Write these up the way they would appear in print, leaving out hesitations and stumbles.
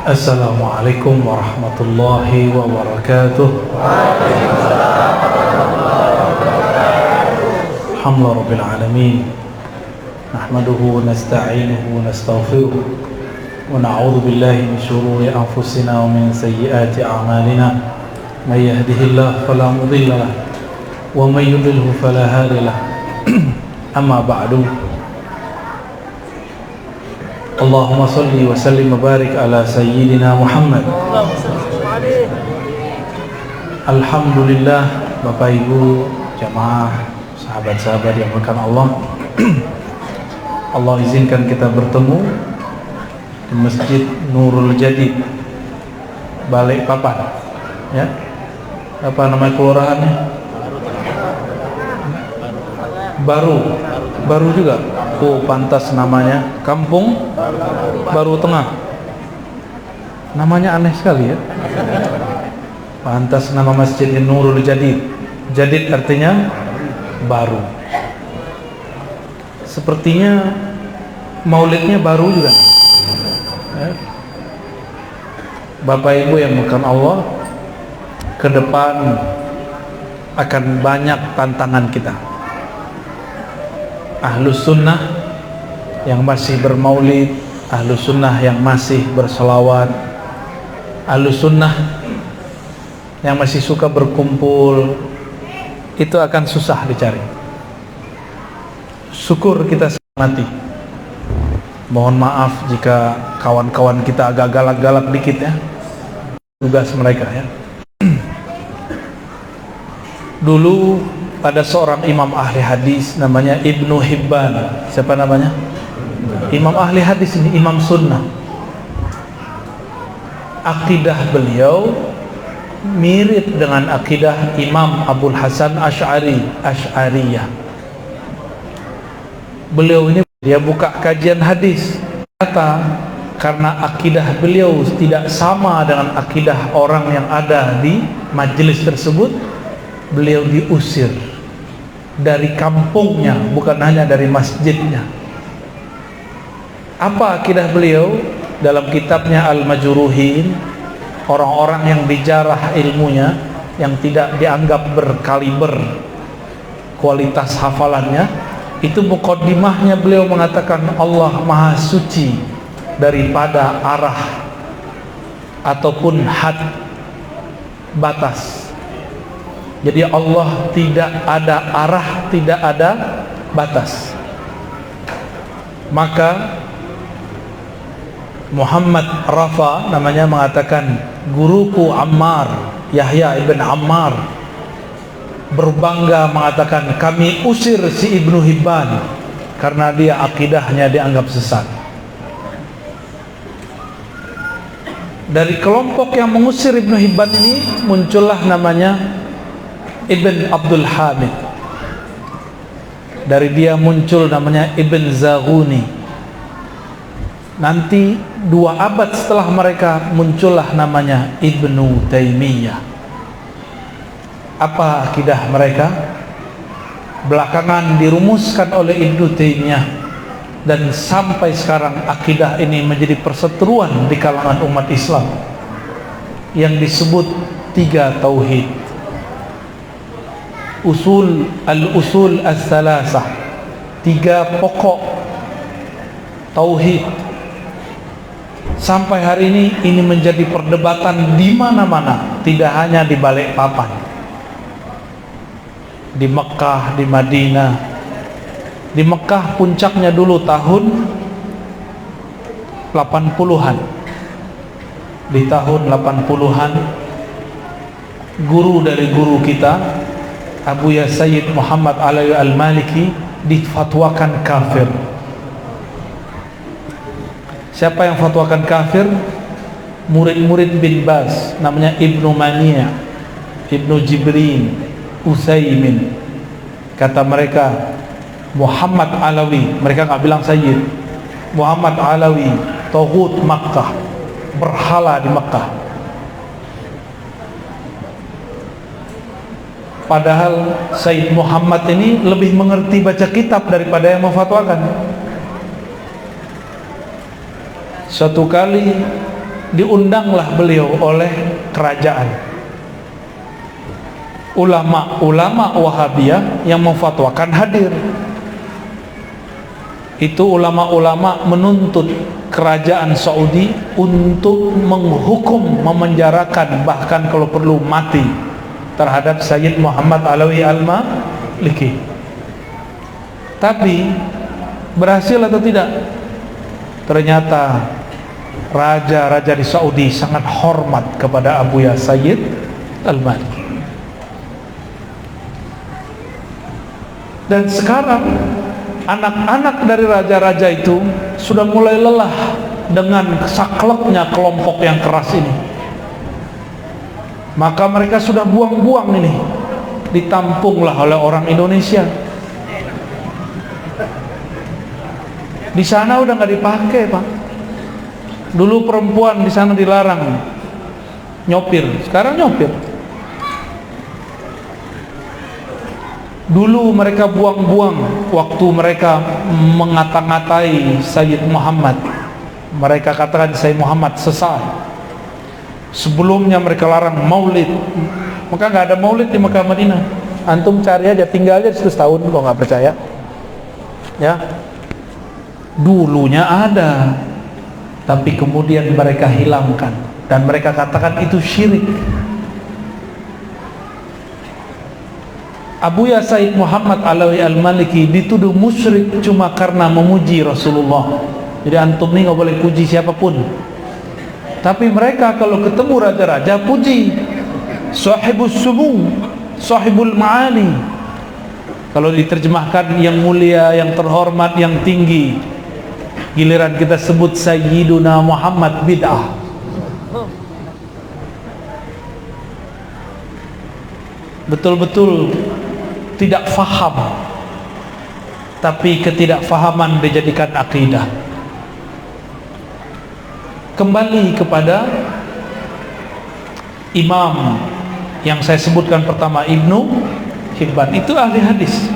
Assalamualaikum warahmatullahi wabarakatuh. Alhamdulillah rabbil alamin. Nahmaduhu wa nasta'inuhu wa nastaghfiruh wa na'udzu billahi min shururi anfusina wa min sayyiati a'malina. May yahdihillahu fala mudilla lahu wa may yudlilhu fala hadiya lahu. Amma ba'du. Allahumma salli wa sallim wa barik ala sayyidina Muhammad. Alhamdulillah, Bapak Ibu jamaah, sahabat-sahabat yang berkahi Allah. Allah izinkan kita bertemu di Masjid Nurul Jadid, Balikpapan. Ya. Apa nama kelurahannya? Baru juga. Oh, pantas namanya Kampung Baru Tengah. Namanya aneh sekali ya. Pantas nama Masjid Nurul Jadid. Jadid artinya baru. Sepertinya maulidnya baru juga. Ya. Bapak Ibu yang bukan Allah, ke depan akan banyak tantangan kita. Ahlus sunnah yang masih bermaulid, ahlus sunnah yang masih berselawat, ahlus sunnah yang masih suka berkumpul, itu akan susah dicari. Syukur kita mati. Mohon maaf jika kawan-kawan kita agak galak-galak dikit ya, tugas mereka ya. Dulu ada seorang imam ahli hadis namanya Ibnu Hibban. Siapa namanya? Imam ahli hadis ini, imam sunnah. Akidah beliau mirip dengan akidah Imam Abul Hasan Asy'ariyah. Beliau ini dia buka kajian hadis, kata karena akidah beliau tidak sama dengan akidah orang yang ada di majelis tersebut, beliau diusir dari kampungnya, bukan hanya dari masjidnya. Apa akidah beliau? Dalam kitabnya Al-Majruhin, orang-orang yang dijarah ilmunya, yang tidak dianggap berkaliber kualitas hafalannya, itu muqaddimahnya beliau mengatakan Allah Maha Suci daripada arah ataupun had, batas. Jadi Allah tidak ada arah, tidak ada batas. Maka Muhammad Rafa namanya mengatakan, guruku Ammar, Yahya ibn Ammar, berbangga mengatakan kami usir si Ibnu Hibban karena dia akidahnya dianggap sesat. Dari kelompok yang mengusir Ibnu Hibban ini muncullah namanya Ibn Abdul Hamid. Dari dia muncul namanya Ibn Zaghuni. Nanti 2 abad setelah mereka muncullah namanya Ibnu Taimiyah. Apa akidah mereka? Belakangan dirumuskan oleh Ibnu Taimiyah, dan sampai sekarang akidah ini menjadi perseteruan di kalangan umat Islam yang disebut 3 tauhid. Al-usul as-salasah, 3 pokok tauhid. Sampai hari ini menjadi perdebatan di mana-mana, tidak hanya di Balikpapan, di Mekah, di Madinah. Di Mekah puncaknya dulu tahun 80-an. Di tahun 80-an guru dari guru kita, Abu Ya Sayyid Muhammad Alawi Al-Maliki, difatwakan kafir. Siapa yang fatwakan kafir? Murid-murid bin Baz, namanya Ibnu Mani', Ibnu Jibrin, Utsaimin. Kata mereka Muhammad Alawi, mereka nggak bilang Sayyid, Muhammad Alawi taghut Makkah, berhala di Makkah. Padahal Sayyid Muhammad ini lebih mengerti baca kitab daripada yang memfatwakan. Suatu kali diundanglah beliau oleh kerajaan. Ulama-ulama Wahabiyah yang memfatwakan hadir. Itu ulama-ulama menuntut kerajaan Saudi untuk menghukum, memenjarakan, bahkan kalau perlu mati terhadap Sayyid Muhammad Alawi Al-Maliki. Tapi berhasil atau tidak? Ternyata raja-raja di Saudi sangat hormat kepada Abuya Sayyid Al-Maliki. Dan sekarang anak-anak dari raja-raja itu sudah mulai lelah dengan sakleknya kelompok yang keras ini. Maka mereka sudah buang-buang ini, ditampunglah oleh orang Indonesia. Di sana udah nggak dipakai, Pak. Dulu perempuan di sana dilarang nyopir, sekarang nyopir. Dulu mereka buang-buang waktu mereka mengata-ngatai Sayyid Muhammad. Mereka katakan Sayyid Muhammad sesat. Sebelumnya mereka larang maulid. Maka nggak ada maulid di Mekah Madinah. Antum cari aja, tinggal aja setahun kalau nggak percaya. Ya. Dulunya ada, tapi kemudian mereka hilangkan dan mereka katakan itu syirik. Abuya Sayyid Muhammad Alawi Al-Maliki dituduh musyrik cuma karena memuji Rasulullah. Jadi antum nih nggak boleh puji siapapun. Tapi mereka kalau ketemu raja-raja puji. Sahibus sumu, sahibul ma'ani. Kalau diterjemahkan yang mulia, yang terhormat, yang tinggi. Giliran kita sebut Sayyiduna Muhammad bid'ah. Betul-betul tidak faham, tapi ketidakfahaman dijadikan akidah. Kembali kepada imam yang saya sebutkan pertama, Ibnu Hibban, itu ahli hadis.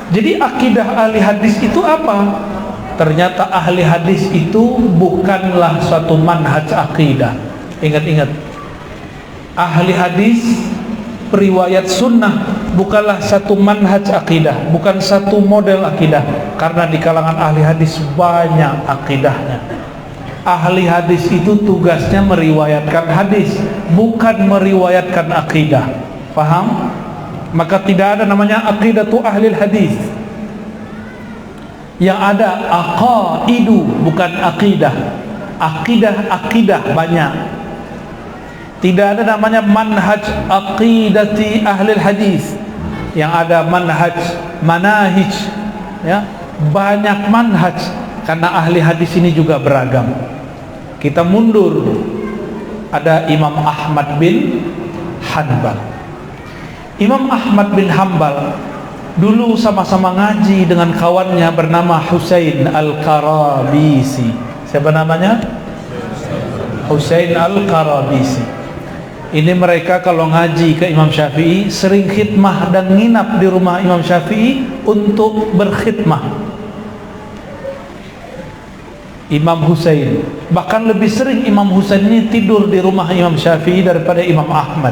Jadi akidah ahli hadis itu apa? Ternyata ahli hadis itu bukanlah suatu manhaj akidah. Ingat-ingat, ahli hadis periwayat sunnah bukanlah satu manhaj akidah, bukan satu model akidah. Karena di kalangan ahli hadis banyak akidahnya. Ahli hadis itu tugasnya meriwayatkan hadis, bukan meriwayatkan akidah. Paham? Maka tidak ada namanya aqidatu ahli hadis. Yang ada aqaidu, bukan akidah. Akidah banyak. Tidak ada namanya manhaj aqidati ahli hadis. Yang ada manhaj, manahij, ya, banyak manhaj. Karena ahli hadis ini juga beragam. Kita mundur, ada Imam Ahmad bin Hanbal. Imam Ahmad bin Hanbal dulu sama-sama ngaji dengan kawannya bernama Husain Al-Qarabisi. Siapa namanya? Husain Al-Qarabisi. Ini mereka kalau ngaji ke Imam Syafi'i sering khidmah dan nginap di rumah Imam Syafi'i untuk berkhidmah. Imam Husain, bahkan lebih sering Imam Husain ini tidur di rumah Imam Syafi'i daripada Imam Ahmad.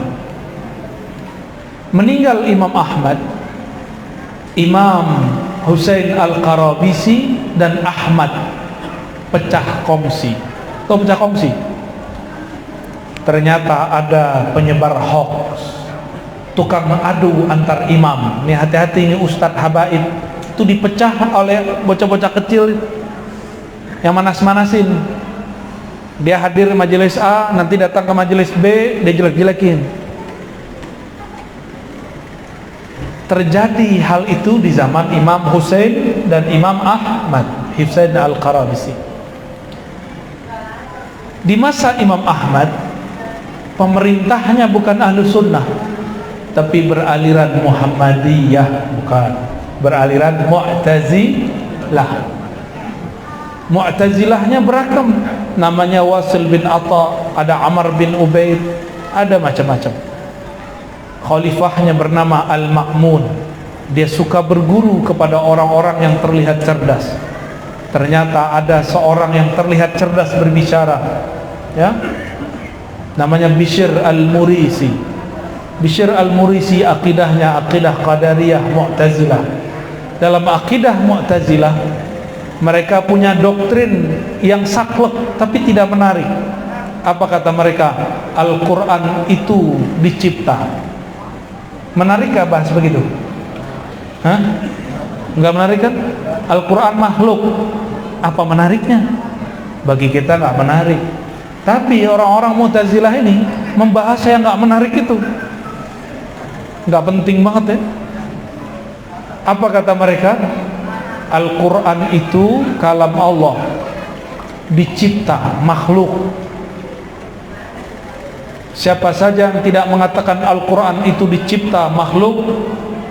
Meninggal Imam Ahmad, Imam Husain Al-Qarabisi dan Ahmad pecah kongsi. Tahu pecah kongsi? Ternyata ada penyebar hoax, tukang mengadu antar imam. Nih hati-hati, ini Ustadz Habaib itu dipecah oleh bocah-bocah kecil yang manas-manasin. Dia hadir majelis A, nanti datang ke majelis B, dia jelek-jelekin. Terjadi hal itu di zaman Imam Husain dan Imam Ahmad, Husain Al-Qarabisi. Di masa Imam Ahmad, pemerintahnya bukan ahlu sunnah, tapi beraliran Muhammadiyah, bukan, beraliran Mu'tazilah. Mu'tazilahnya beragam, namanya Wasil bin Atta, ada Amr bin Ubaid, ada macam-macam. Khalifahnya bernama Al-Ma'mun. Dia suka berguru kepada orang-orang yang terlihat cerdas. Ternyata ada seorang yang terlihat cerdas berbicara. ya, namanya Bishr al-Murisi. Bishr al-Murisi akidahnya akidah Qadariyah Mu'tazilah. Dalam akidah Mu'tazilah mereka punya doktrin yang saklek tapi tidak menarik. Apa kata mereka? Al-Quran itu dicipta. Menarikkah bahas begitu? Hah? Enggak menarik kan? Al-Quran makhluk. Apa menariknya? Bagi kita enggak menarik. Tapi orang-orang Mu'tazilah ini membahas yang enggak menarik itu. Enggak penting banget ya. Apa kata mereka? Al-Quran itu kalam Allah, dicipta, makhluk. Siapa saja yang tidak mengatakan Al-Quran itu dicipta, makhluk,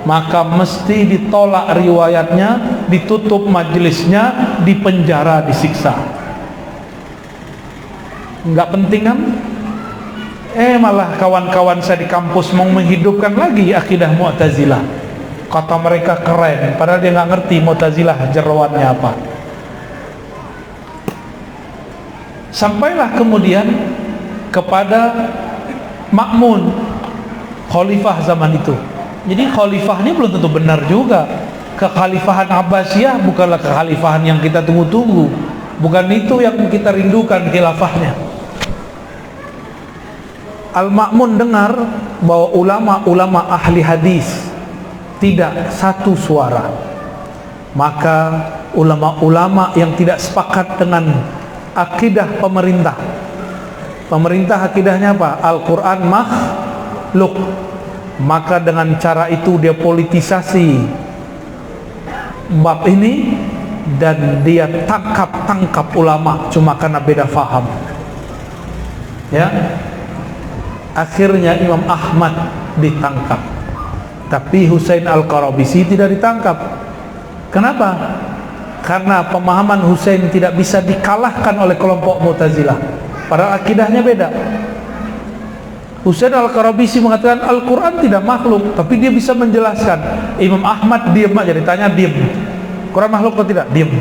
maka mesti ditolak riwayatnya, ditutup majelisnya, dipenjara, disiksa. Enggak penting kan? Malah kawan-kawan saya di kampus mau menghidupkan lagi akidah Mu'tazilah. Kata mereka keren, padahal dia nggak ngerti Mu'tazilah jeroannya apa. Sampailah kemudian kepada Ma'mun, khalifah zaman itu. Jadi khalifah ini belum tentu benar juga. Kekhalifahan Abbasiyah bukanlah kekhalifahan yang kita tunggu-tunggu. Bukan itu yang kita rindukan khilafahnya. Al-Ma'mun dengar bahwa ulama-ulama ahli hadis tidak satu suara. Maka ulama-ulama yang tidak sepakat dengan akidah pemerintah, akidahnya apa? Al-Quran makhluk. Maka dengan cara itu dia politisasi bab ini dan dia tangkap ulama cuma karena beda faham. Ya, akhirnya Imam Ahmad ditangkap, tapi Husain Al-Qarabisi tidak ditangkap. Kenapa? Karena pemahaman Husain tidak bisa dikalahkan oleh kelompok Mu'tazilah, padahal akidahnya beda. Husain Al-Qarabisi mengatakan Al-Quran tidak makhluk, tapi dia bisa menjelaskan. Imam Ahmad diam aja, ditanya diam. Quran makhluk atau tidak? Diam.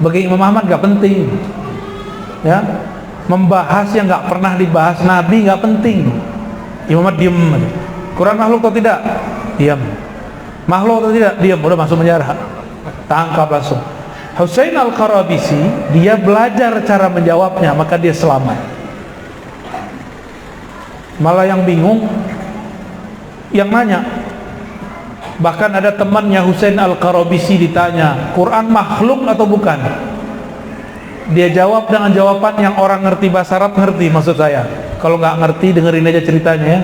Bagi Imam Ahmad gak penting, ya, membahas yang gak pernah dibahas Nabi gak penting. Imam Ahmad diam aja. Quran makhluk atau tidak? Diam. Makhluk atau tidak? Diam. Udah masuk penjara, tangkap langsung. Husain Al-Qarabisi dia belajar cara menjawabnya, maka dia selamat. Malah yang bingung yang nanya. Bahkan ada temannya Husain Al-Qarabisi ditanya, Quran makhluk atau bukan? Dia jawab dengan jawaban yang orang ngerti bahasa Arab ngerti maksud saya. Kalau nggak ngerti dengerin aja ceritanya ya.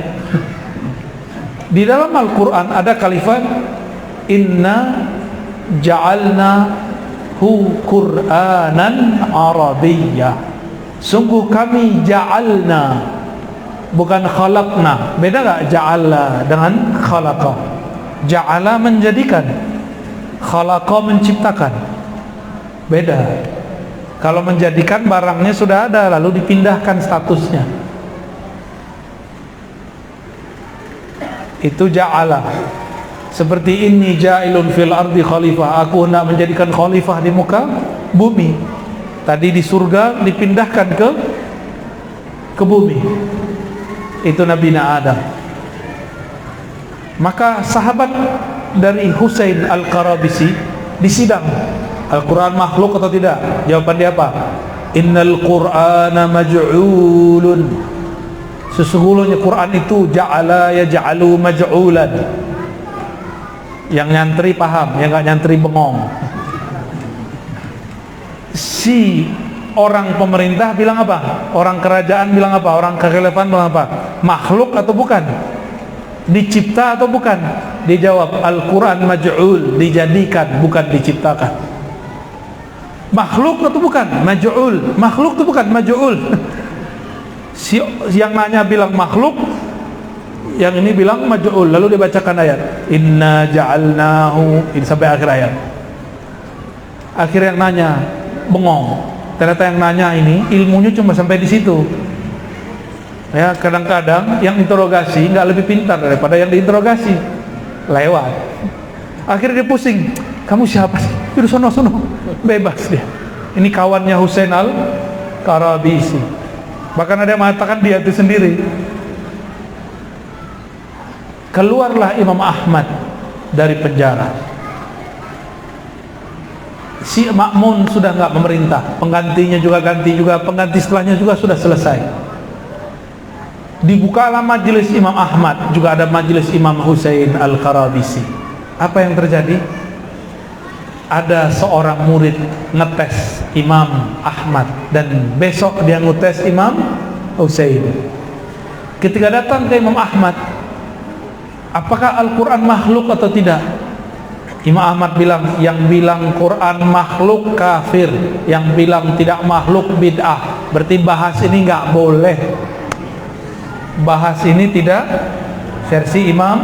Di dalam Al-Quran ada kalimat inna ja'alnahu Qur'anan Arabiyyah. Sungguh kami ja'alna, bukan khalaqna. Beda gak ja'ala dengan khalaqa? Ja'ala menjadikan, khalaqa menciptakan. Beda. Kalau menjadikan barangnya sudah ada lalu dipindahkan statusnya, itu ja'ala. Seperti ini ja'ilun fil ardi khalifah, aku hendak menjadikan khalifah di muka bumi. Tadi di surga dipindahkan ke bumi. Itu Nabi Adam. Maka sahabat dari Husain Al-Qarabisi disidang, Al-Quran makhluk atau tidak? Jawaban dia apa? Innal Qur'ana maj'ulun. Sesungguhnya Quran itu ja'ala yaj'alu maj'ulan. Yang nyantri paham, yang gak nyantri bengong. Si orang pemerintah bilang apa? Orang kerajaan bilang apa? Orang kekhilafan bilang apa? Makhluk atau bukan? Dicipta atau bukan? Dijawab Al-Quran maj'ul, dijadikan, bukan diciptakan. Makhluk atau bukan? Maj'ul. Makhluk atau bukan? Maj'ul. Si yang nanya bilang makhluk, yang ini bilang maj'ul. Lalu dibacakan ayat inna ja'alnahu, ini sampai akhir ayat. Akhirnya yang nanya bengong. Ternyata yang nanya ini ilmunya cuma sampai di situ. Ya, kadang-kadang yang interogasi nggak lebih pintar daripada yang diinterogasi, lewat. Akhirnya dia pusing. Kamu siapa sih? Yaudah sono, bebas dia. Ini kawannya Husain Al-Qarabisi. Bahkan ada yang mengatakan dia itu sendiri. Keluarlah Imam Ahmad dari penjara. Si Ma'mun sudah nggak memerintah, penggantinya juga ganti juga, pengganti setelahnya juga sudah selesai. Dibukalah majelis Imam Ahmad, juga ada majelis Imam Husain Al-Qarabisi. Apa yang terjadi? Ada seorang murid ngetes Imam Ahmad dan besok dia ngetes Imam Husain. Ketika datang ke Imam Ahmad, apakah Al-Quran makhluk atau tidak? Imam Ahmad bilang, yang bilang Quran makhluk kafir, yang bilang tidak makhluk bid'ah. Berarti bahas ini nggak boleh. Bahas ini tidak versi Imam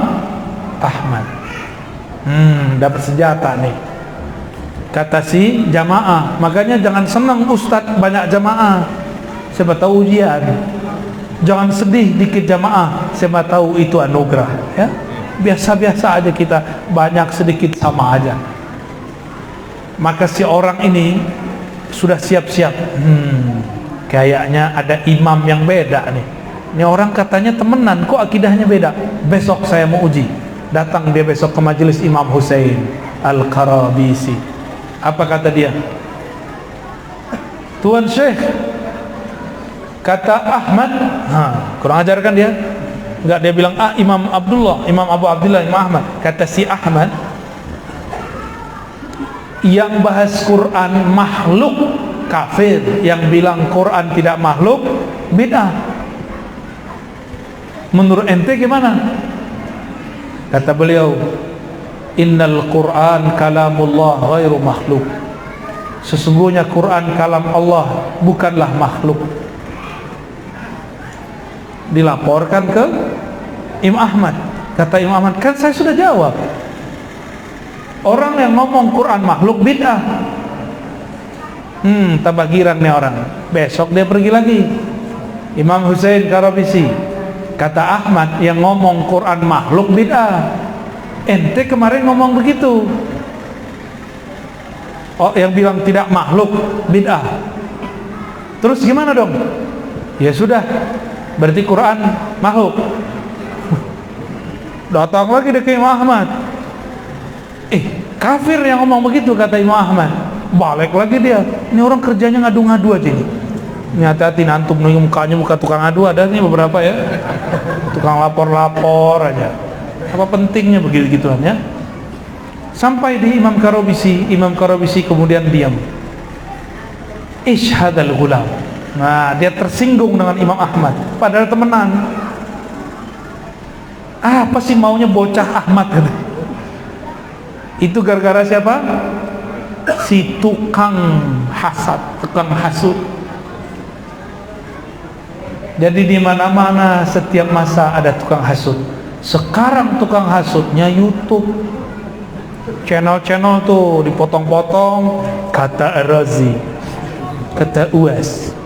Ahmad. Dapat senjata nih, kata si jamaah. Makanya jangan senang Ustadz banyak jamaah, siapa tahu ujian. Jangan sedih dikit jamaah, siapa tahu itu anugerah, ya. Biasa-biasa aja kita, banyak sedikit sama aja. Maka si orang ini sudah siap-siap. Kayaknya ada imam yang beda nih. Ini orang katanya temenan, kok akidahnya beda. Besok saya mau uji. Datang dia besok ke majelis Imam Husain Al-Qarabisi. Apa kata dia? Tuan Syekh, kata Ahmad, kurang ajar kan dia? Enggak, dia bilang Imam Abdullah, Imam Abu Abdullah, Imam Ahmad. Kata si Ahmad, yang bahas Quran makhluk kafir, yang bilang Quran tidak makhluk bid'ah. Menurut ente gimana? Kata beliau, innal Quran kalamullah ghairu makhluk. Sesungguhnya Quran kalam Allah, bukanlah makhluk. Dilaporkan ke Imam Ahmad. Kata Imam Ahmad, kan saya sudah jawab, orang yang ngomong Quran makhluk bid'ah. Tambah girang nih orang. Besok dia pergi lagi Imam Husain Qarabisi. Kata Ahmad, yang ngomong Quran makhluk bid'ah. Ente kemarin ngomong begitu. Oh, yang bilang tidak makhluk bid'ah. Terus gimana dong? Ya sudah, berarti Quran makhluk. Datang lagi ke Imam Ahmad. Kafir yang ngomong begitu, kata Imam Ahmad. Balik lagi dia. Ini orang kerjanya ngadu-ngadu aja nih. Ini hati-hati nantum nih, mukanya muka tukang adu, ada nih beberapa ya. Tukang lapor-lapor aja. Apa pentingnya begitu-gituan ya? Sampai di Imam Qarabisi. Imam Qarabisi kemudian diam. Ishhadal ghulam. Nah, dia tersinggung dengan Imam Ahmad, padahal temenan. Apa sih maunya bocah Ahmad gitu? Itu gara-gara siapa? Si tukang hasad, tukang hasud. Jadi di mana-mana setiap masa ada tukang hasud. Sekarang tukang hasudnya YouTube. Channel-channel tuh dipotong-potong, kata Ar-Razi, kata Uas,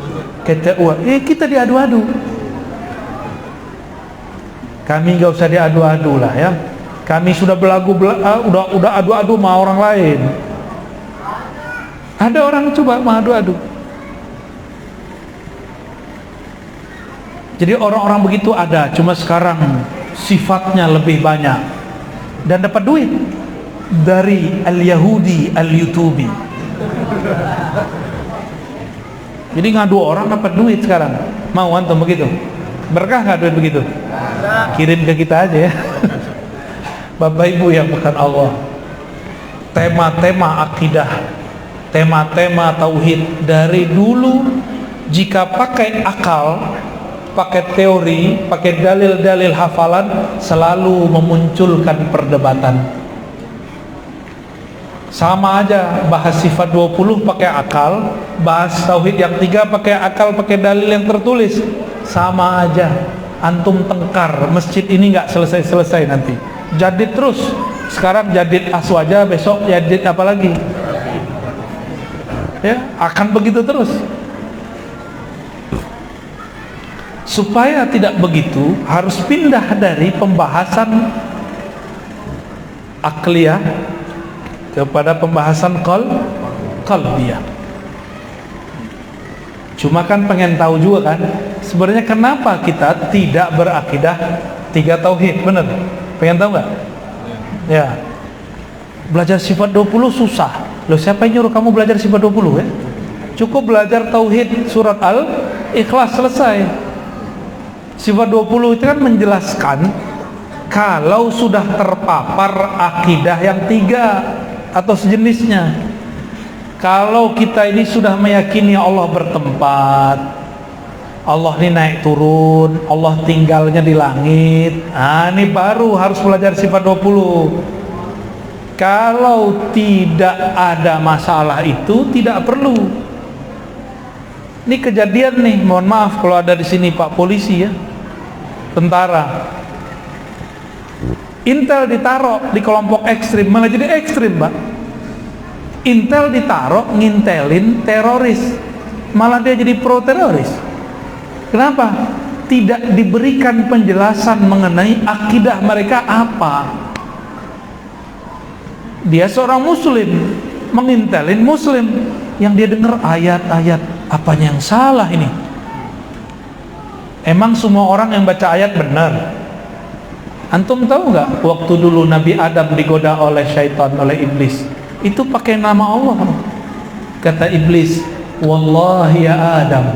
kata Uas. Kita diadu-adu. Kami nggak usah diadu-adu lah ya. Kami sudah belagu, udah adu-adu sama orang lain. Ada orang coba mengadu-adu. Jadi orang-orang begitu ada, cuma sekarang sifatnya lebih banyak dan dapat duit dari al-Yahudi al-Yutubi. Jadi ngadu orang dapat duit sekarang. Mau antum begitu? Berkah nggak duit begitu? Kirim ke kita aja ya. Bapak Ibu yang bukan Allah, tema-tema akidah, tema-tema tauhid dari dulu, jika pakai akal, pakai teori, pakai dalil-dalil hafalan, selalu memunculkan perdebatan. Sama aja, bahas sifat 20 pakai akal, bahas tauhid yang 3 pakai akal, pakai dalil yang tertulis. Sama aja, antum tengkar, masjid ini nggak selesai-selesai nanti. Jadid terus. Sekarang jadid aswaja, besok jadid apa lagi? Ya, akan begitu terus. Supaya tidak begitu, harus pindah dari pembahasan akliyah kepada pembahasan qalbiyah. Cuma kan pengen tahu juga kan, sebenarnya kenapa kita tidak berakidah 3 tauhid, bener? Pengen tahu nggak? Ya. Belajar sifat 20 susah. Loh, siapa yang nyuruh kamu belajar sifat 20 ya? Cukup belajar tauhid surat Al-Ikhlas, selesai. Sifat 20 itu kan menjelaskan kalau sudah terpapar akidah yang 3 atau sejenisnya. Kalau kita ini sudah meyakini Allah bertempat, Allah ini naik turun, Allah tinggalnya di langit, ini baru harus belajar sifat 20. Kalau tidak ada masalah itu tidak perlu. Ini kejadian nih, mohon maaf kalau ada di sini Pak polisi ya, tentara. Intel ditaruh di kelompok ekstrim, malah jadi ekstrim Pak. Intel ditaruh ngintelin teroris, malah dia jadi pro teroris. Kenapa? Tidak diberikan penjelasan mengenai akidah mereka apa. Dia seorang muslim mengintelin muslim, yang dia dengar ayat-ayat. Apanya yang salah ini? Emang semua orang yang baca ayat benar? Antum tahu nggak waktu dulu Nabi Adam digoda oleh syaitan, oleh iblis, itu pakai nama Allah. Kata iblis, wallahi ya Adam,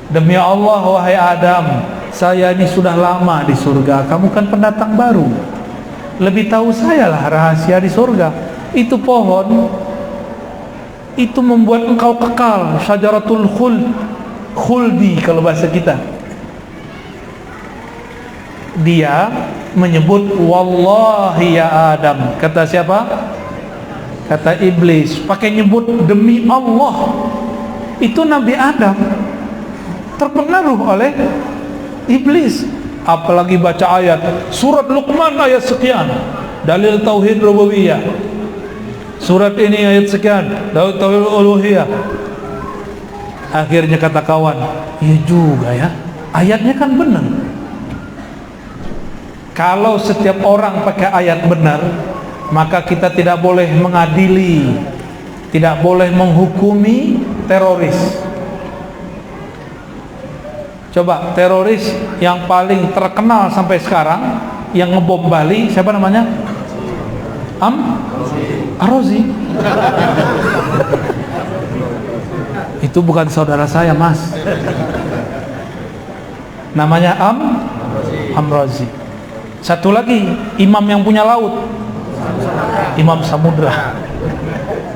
demi Allah wahai Adam, saya ini sudah lama di surga, kamu kan pendatang baru, lebih tahu saya lah rahasia di surga. Itu pohon itu membuat engkau kekal, syajaratul khuldi kalau bahasa kita. Dia menyebut wallahi ya Adam. Kata siapa? Kata iblis, pakai nyebut demi Allah. Itu Nabi Adam terpengaruh oleh iblis. Apalagi baca ayat surat Luqman ayat sekian, dalil tauhid rububiyah. Surat ini ayat sekian, dalil tauhid uluhiyah. Akhirnya kata kawan, iya juga ya, ayatnya kan benar. Kalau setiap orang pakai ayat benar, maka kita tidak boleh mengadili, tidak boleh menghukumi teroris. Coba teroris yang paling terkenal sampai sekarang yang ngebom Bali, siapa namanya? Ar-Razi. Itu bukan saudara saya Mas, namanya Ar-Razi. Satu lagi imam yang punya laut, Imam Samudra.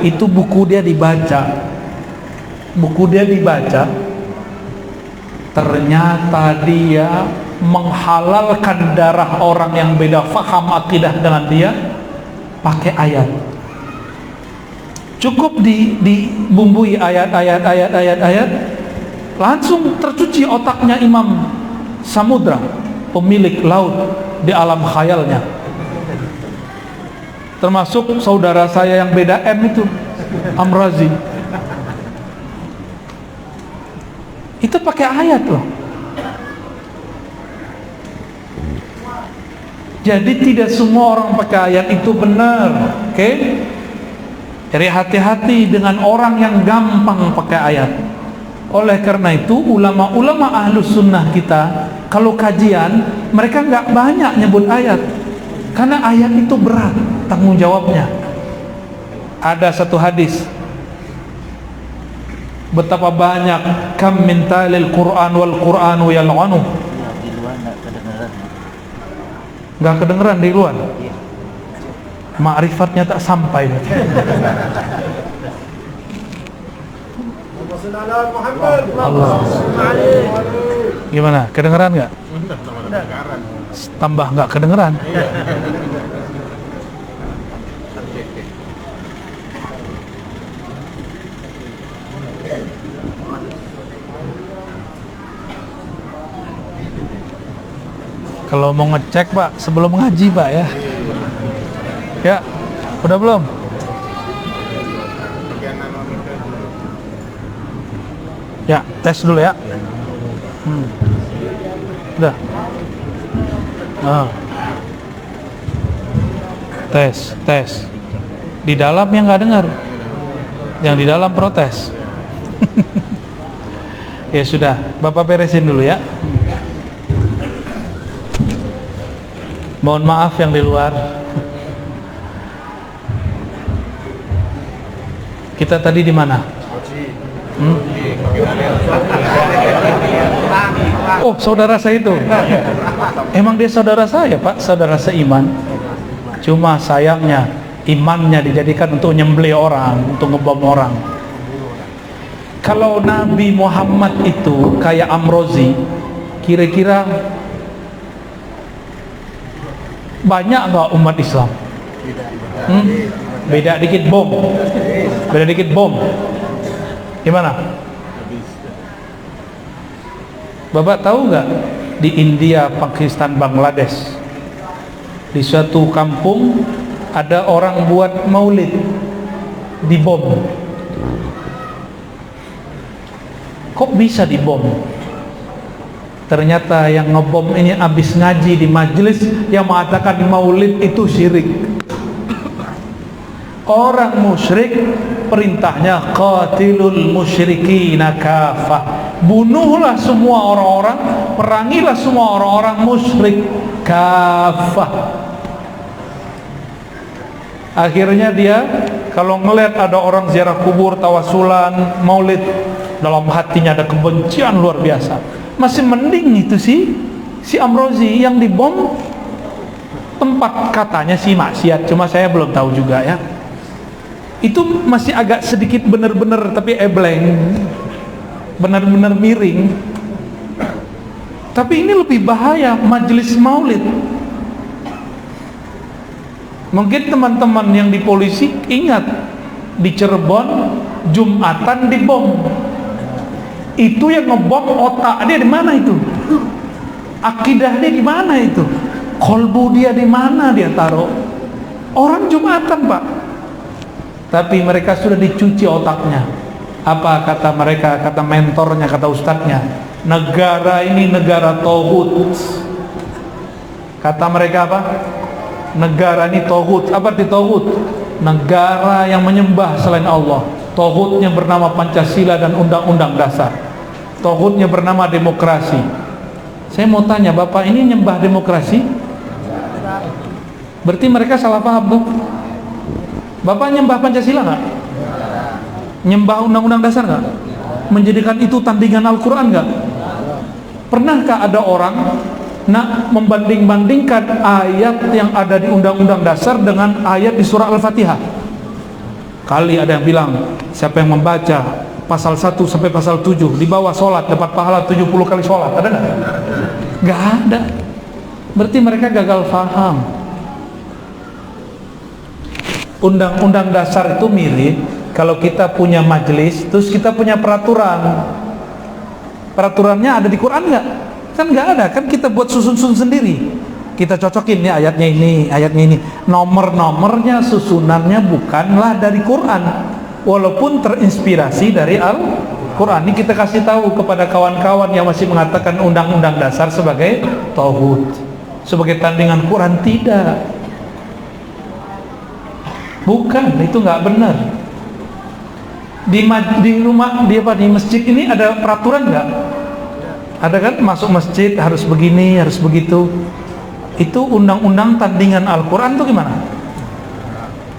Itu buku dia dibaca, ternyata dia menghalalkan darah orang yang beda faham akidah dengan dia pakai ayat. Cukup dibumbui ayat, langsung tercuci otaknya Imam Samudra, pemilik laut di alam khayalnya. Termasuk saudara saya yang beda M itu, Ar-Razi. Itu pakai ayat loh. Jadi tidak semua orang pakai ayat itu benar, oke? Jadi hati-hati dengan orang yang gampang pakai ayat. Oleh karena itu ulama-ulama ahlus sunnah kita kalau kajian mereka nggak banyak nyebut ayat, karena ayat itu berat tanggung jawabnya. Ada satu hadis, betapa banyak kam min talil Quran wal Quranu yal'anu. Nggak kedengeran di luar, ma'rifatnya tak sampai. Allah. Gimana? Kedengeran nggak? Tambah nggak kedengeran? Kalau mau ngecek Pak sebelum ngaji Pak ya. Ya, udah belum? Ya, tes dulu ya. Udah. Tes. Di dalam yang nggak dengar, yang di dalam protes. Ya sudah, Bapak beresin dulu ya. Mohon maaf yang di luar. Kita tadi di mana? Oh, saudara saya itu. Emang dia saudara saya, Pak, saudara seiman. Cuma sayangnya imannya dijadikan untuk nyembelih orang, untuk ngebom orang. Kalau Nabi Muhammad itu kayak Amrozi, kira-kira banyak nggak umat Islam? Beda dikit bom. Beda dikit bom. Gimana? Bapak tahu nggak di India, Pakistan, Bangladesh, di suatu kampung ada orang buat maulid, dibom. Kok bisa dibom? Ternyata yang ngebom ini habis ngaji di majelis yang mengatakan maulid itu syirik. Orang musyrik perintahnya qatilul musyrikina kafah. Bunuhlah semua orang-orang, perangilah semua orang-orang musyrik kafah. Akhirnya dia kalau ngelihat ada orang ziarah kubur, tawasulan, maulid, dalam hatinya ada kebencian luar biasa. Masih mending itu si Amrozi yang dibom tempat katanya sih maksiat, cuma saya belum tahu juga ya. Itu masih agak sedikit bener-bener tapi ebleng, bener-bener miring. Tapi ini lebih bahaya, majelis maulid. Mungkin teman-teman yang di polisi ingat di Cirebon Jumatan dibom. Itu yang ngebom otak dia di mana itu? Akidah dia di mana itu? Kolbu dia di mana dia taruh? Orang Jumatan, Pak. Tapi mereka sudah dicuci otaknya. Apa kata mereka, kata mentornya, kata ustadznya? Negara ini negara tauhid. Kata mereka apa? Negara ini tauhid. Apa arti tauhid? Negara yang menyembah selain Allah. Tauhidnya bernama Pancasila dan Undang-Undang Dasar. Tauhidnya bernama demokrasi. Saya mau tanya, Bapak ini nyembah demokrasi? Berarti mereka salah paham tuh. Bapak nyembah Pancasila nggak? Nyembah Undang-Undang Dasar nggak? Menjadikan itu tandingan Al-Quran nggak? Pernahkah ada orang nak membanding-bandingkan ayat yang ada di Undang-Undang Dasar dengan ayat di surah Al-Fatihah? Kali ada yang bilang, siapa yang membaca pasal 1 sampai pasal 7 di bawah sholat dapat pahala 70 kali sholat, ada nggak? Nggak ada. Berarti mereka gagal faham. Undang-undang dasar itu mirip kalau kita punya majelis, terus kita punya peraturan. Peraturannya ada di Quran nggak? Kan nggak ada, kan kita buat susun-susun sendiri. Kita cocokin ya ayatnya ini, ayatnya ini. Nomor-nomornya, susunannya bukanlah dari Quran, walaupun terinspirasi dari Al-Quran. Ini kita kasih tahu kepada kawan-kawan yang masih mengatakan undang-undang dasar sebagai tauhid, sebagai tandingan Quran. Tidak, bukan, itu nggak benar. Di rumah, di masjid ini ada peraturan nggak? Ada kan, masuk masjid harus begini, harus begitu. Itu undang-undang tandingan Al-Quran tuh gimana?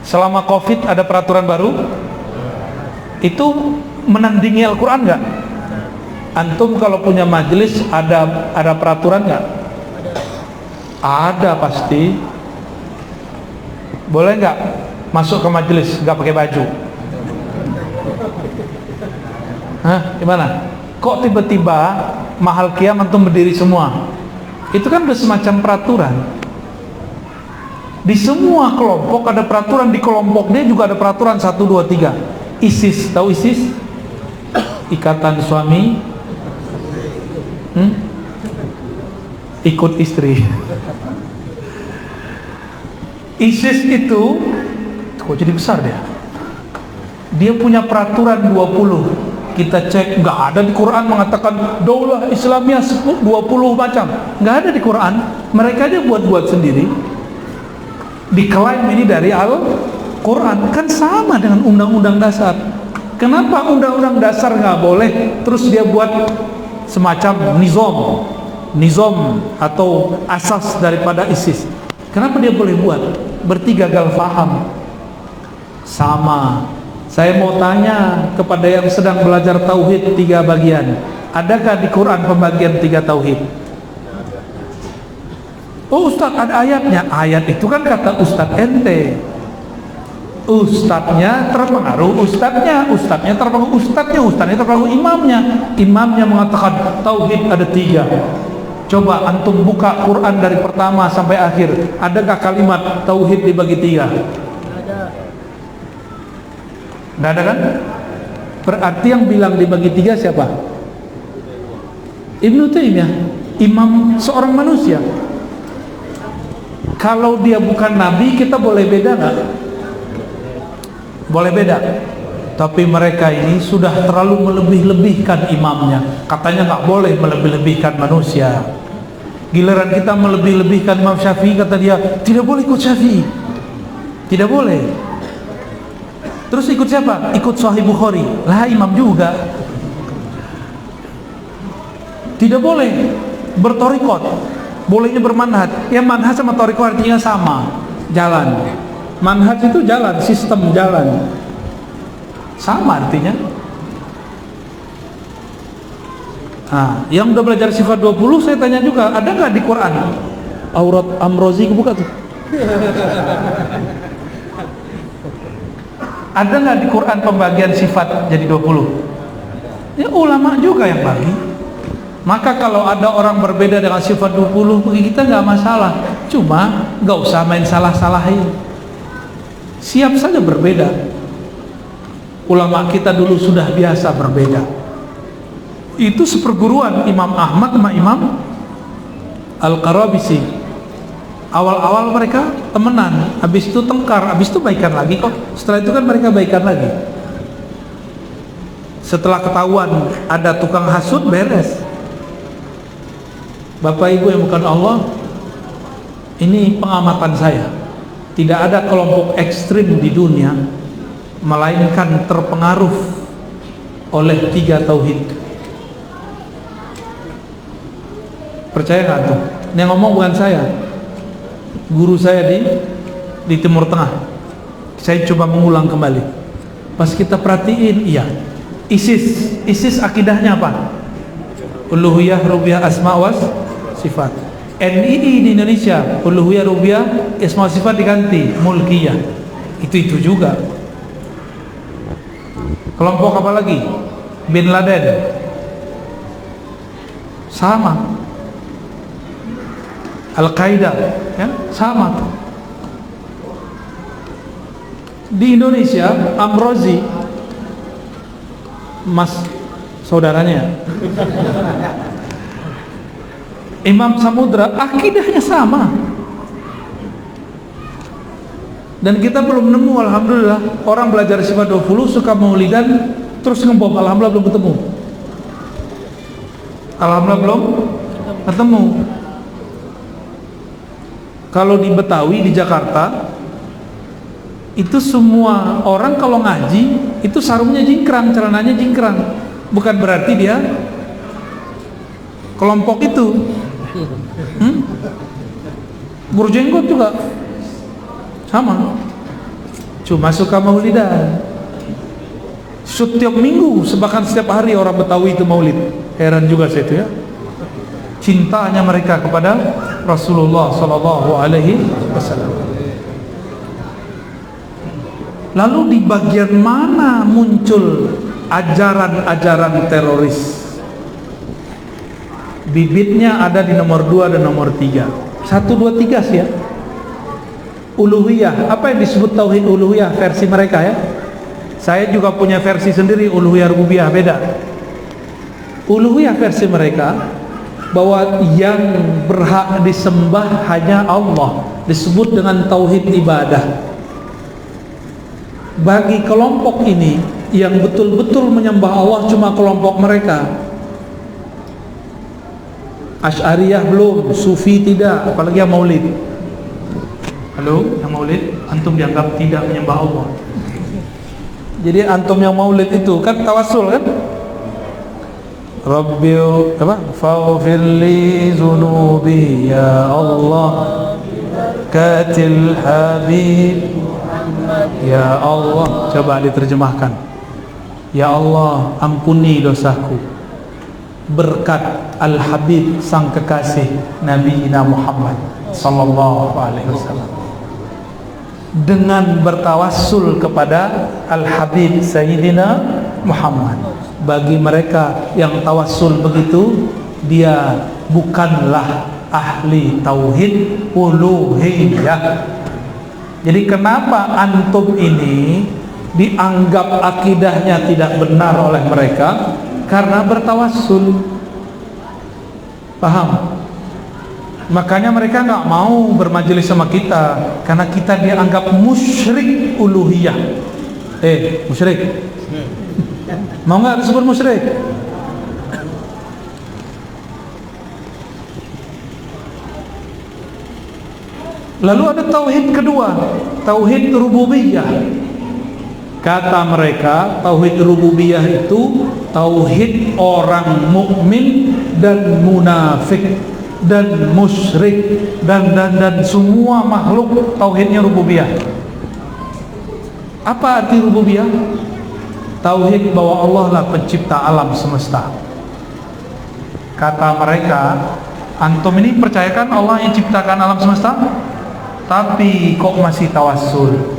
Selama Covid ada peraturan baru, itu menandingi Al-Quran nggak? Antum kalau punya majelis ada peraturan nggak? Ada pasti. Boleh nggak masuk ke majelis nggak pakai baju? Hah, gimana? Kok tiba-tiba mahal kiam antum berdiri semua? Itu kan udah semacam peraturan. Di semua kelompok ada peraturan, di kelompok dia juga ada peraturan 1, 2, 3. ISIS, tahu ISIS? Ikatan suami ikut istri. ISIS itu kok jadi besar dia? Dia punya peraturan 20. Kita cek, nggak ada di Quran mengatakan daulah Islamiyah 20 macam. Nggak ada di Quran. Mereka aja buat-buat sendiri. Diklaim ini dari Al-Quran. Kan sama dengan undang-undang dasar. Kenapa undang-undang dasar nggak boleh, terus dia buat semacam nizam atau asas daripada ISIS? Kenapa dia boleh buat? Berarti gagal paham. Sama. Saya mau tanya kepada yang sedang belajar tauhid 3 bagian. Adakah di Quran pembagian 3 tauhid? Oh Ustaz, ada ayatnya. Ayat itu kan kata Ustaz ente. Ustadznya terpengaruh ustadznya terpengaruh ustadznya terpengaruh imamnya mengatakan tauhid ada 3. Coba antum buka Quran dari pertama sampai akhir, adakah kalimat tauhid dibagi 3? Nggak ada kan? Berarti yang bilang dibagi 3 siapa? Ibnu Taimiyah, imam seorang manusia. Kalau dia bukan nabi, kita boleh beda nggak? Boleh beda. Tapi mereka ini sudah terlalu melebih-lebihkan imamnya. Katanya nggak boleh melebih-lebihkan manusia. Giliran kita melebih-lebihkan Imam Syafi'i, kata dia tidak boleh ikut Syafi'i. Tidak boleh. Terus ikut siapa? Ikut Sahih Bukhari. Lah imam juga. Tidak boleh bertorikot. Bolehnya bermanhaj. Ya manhaj sama torikot artinya sama. Jalan. Manhaj itu jalan, sistem jalan. Sama artinya. Nah, yang udah belajar sifat 20 saya tanya juga, ada nggak di Quran? Aurat Amrozi kebuka tuh. Ada nggak di Quran pembagian sifat jadi 20? Ya ulama juga yang bagi. Maka kalau ada orang berbeda dengan sifat 20, bagi kita nggak masalah. Cuma nggak usah main salah-salahin. Siap saja berbeda. Ulama kita dulu sudah biasa berbeda. Itu seperguruan Imam Ahmad sama Imam Al-Qarabisi. Awal-awal mereka temenan, habis itu tengkar, habis itu baikan lagi kok. Setelah itu kan mereka baikan lagi. Setelah ketahuan ada tukang hasud, beres. Bapak Ibu yang bukan Allah, ini pengamatan saya. Tidak ada kelompok ekstrim di dunia melainkan terpengaruh oleh 3 tauhid. Percaya nggak tuh? Ini yang ngomong bukan saya, guru saya di Timur Tengah. Saya coba mengulang kembali. Pas kita perhatiin, iya, ISIS akidahnya apa? Uluhiyah, rububiyah, asma wa sifat. NII di Indonesia, uluhiyah, rububiyah, asma wa sifat diganti mulkiyah. Itu juga. Kelompok apa lagi? Bin Laden. Sama. Al-Qaeda, ya, sama. Di Indonesia, Amrozi, mas saudaranya, Imam Samudra, akidahnya sama. Dan kita belum nemu, alhamdulillah, orang belajar sifat 20 suka maulidan terus ngebom, alhamdulillah belum ketemu. Alhamdulillah belum ketemu. Kalau di Betawi, di Jakarta, itu semua orang kalau ngaji itu sarungnya jingkrang, celananya jingkrang. Bukan berarti dia kelompok itu. Berjenggot juga sama, cuma suka maulidan. Setiap minggu, bahkan setiap hari orang Betawi itu maulid. Heran juga saya itu ya, cintanya mereka kepada Rasulullah Sallallahu Alaihi Wasallam. Lalu di bagian mana muncul ajaran-ajaran teroris? Bibitnya ada di nomor 2 dan nomor 3. 1, 2, 3 sih ya. Uluhiyah, apa yang disebut tauhid uluhiyah versi mereka ya. Saya juga punya versi sendiri, uluhiyah rububiyah, beda. Uluhiyah versi mereka bahwa yang berhak disembah hanya Allah, disebut dengan tauhid ibadah. Bagi kelompok ini yang betul-betul menyembah Allah cuma kelompok mereka. Asy'ariyah belum, Sufi tidak, apalagi yang maulid. Halo, yang maulid, antum dianggap tidak menyembah Allah. Jadi antum yang maulid itu kan tawassul kan? Rabbi faghfir li dzunubi ya Allah katil habib ya Allah. Coba diterjemahkan. Ya Allah, ampuni dosaku berkat Al-Habib sang kekasih Nabi Muhammad sallallahu alaihi wasallam. Dengan bertawassul kepada Al-Habib Sayyidina Muhammad. Bagi mereka yang tawassul begitu, dia bukanlah ahli tauhid uluhiyah. Jadi kenapa antum ini dianggap akidahnya tidak benar oleh mereka? Karena bertawassul. Paham? Makanya mereka nggak mau bermajelis sama kita, karena kita dianggap musyrik uluhiyah. Musyrik. Mau nggak disebut musyrik? Lalu ada tauhid kedua, tauhid rububiyah. Kata mereka, tauhid rububiyah itu tauhid orang mukmin dan munafik dan musyrik dan semua makhluk, tauhidnya rububiyah. Apa arti rububiyah? Tauhid bahwa Allah lah pencipta alam semesta. Kata mereka, antum ini percayakan Allah yang ciptakan alam semesta, tapi kok masih tawassul?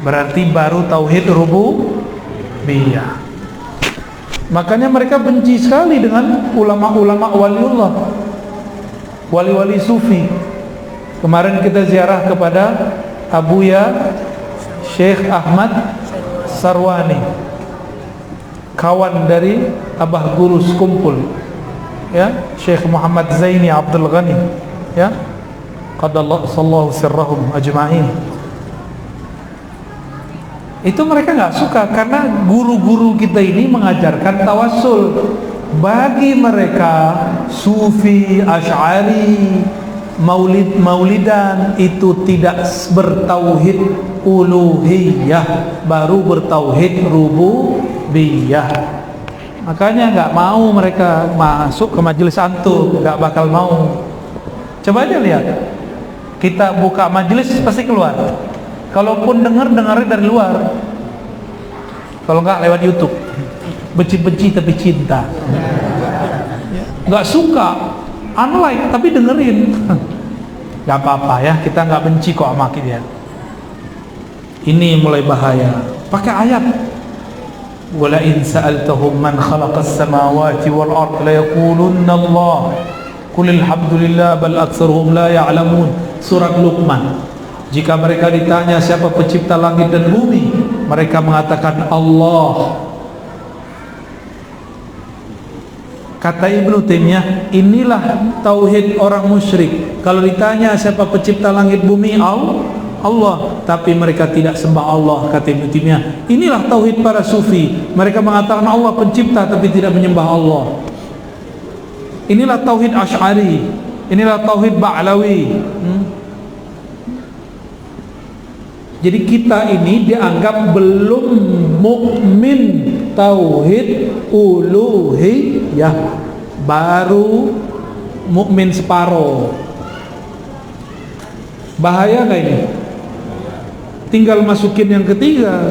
Berarti baru tauhid rububiyah. Makanya mereka benci sekali dengan ulama-ulama waliullah, wali-wali sufi. Kemarin kita ziarah kepada Abuya Syekh Ahmad Sarwani, kawan dari Abah Guru Sekumpul, ya, Syekh Muhammad Zaini Abdul Ghani, ya, qadallahu sirrahum ajma'in. Itu mereka nggak suka karena guru-guru kita ini mengajarkan tawassul. Bagi mereka sufi, asy'ari, maulidan itu tidak bertauhid uluhiyah, baru bertauhid rububiyah. Makanya nggak mau mereka masuk ke majelis antum, nggak bakal mau. Coba aja lihat, kita buka majelis pasti keluar. Kalaupun dengarnya dari luar, kalau nggak lewat YouTube. Benci-benci tapi cinta, nggak suka, unlike tapi dengerin. Nggak apa-apa ya, kita nggak benci kok sama dia. Ini mulai bahaya. Pakai ayat. Wala in sa'altahum man khalaqas samawati wal ard la yaqulunna Allah. Qul alhamdulillah bal aktsaruhum la ya'lamun. Surat Luqman. Jika mereka ditanya siapa pencipta langit dan bumi, mereka mengatakan Allah. Kata Ibnu Taimiyah, inilah tauhid orang musyrik. Kalau ditanya siapa pencipta langit bumi, Allah, tapi mereka tidak sembah Allah. Kata Ibnu Taimiyah, inilah tauhid para sufi. Mereka mengatakan Allah pencipta tapi tidak menyembah Allah. Inilah tauhid Asy'ari, inilah tauhid Ba'lawi. Jadi kita ini dianggap belum mukmin tauhid uluhiyah, baru mukmin separuh. Bahaya nggak ini? Tinggal masukin yang ketiga.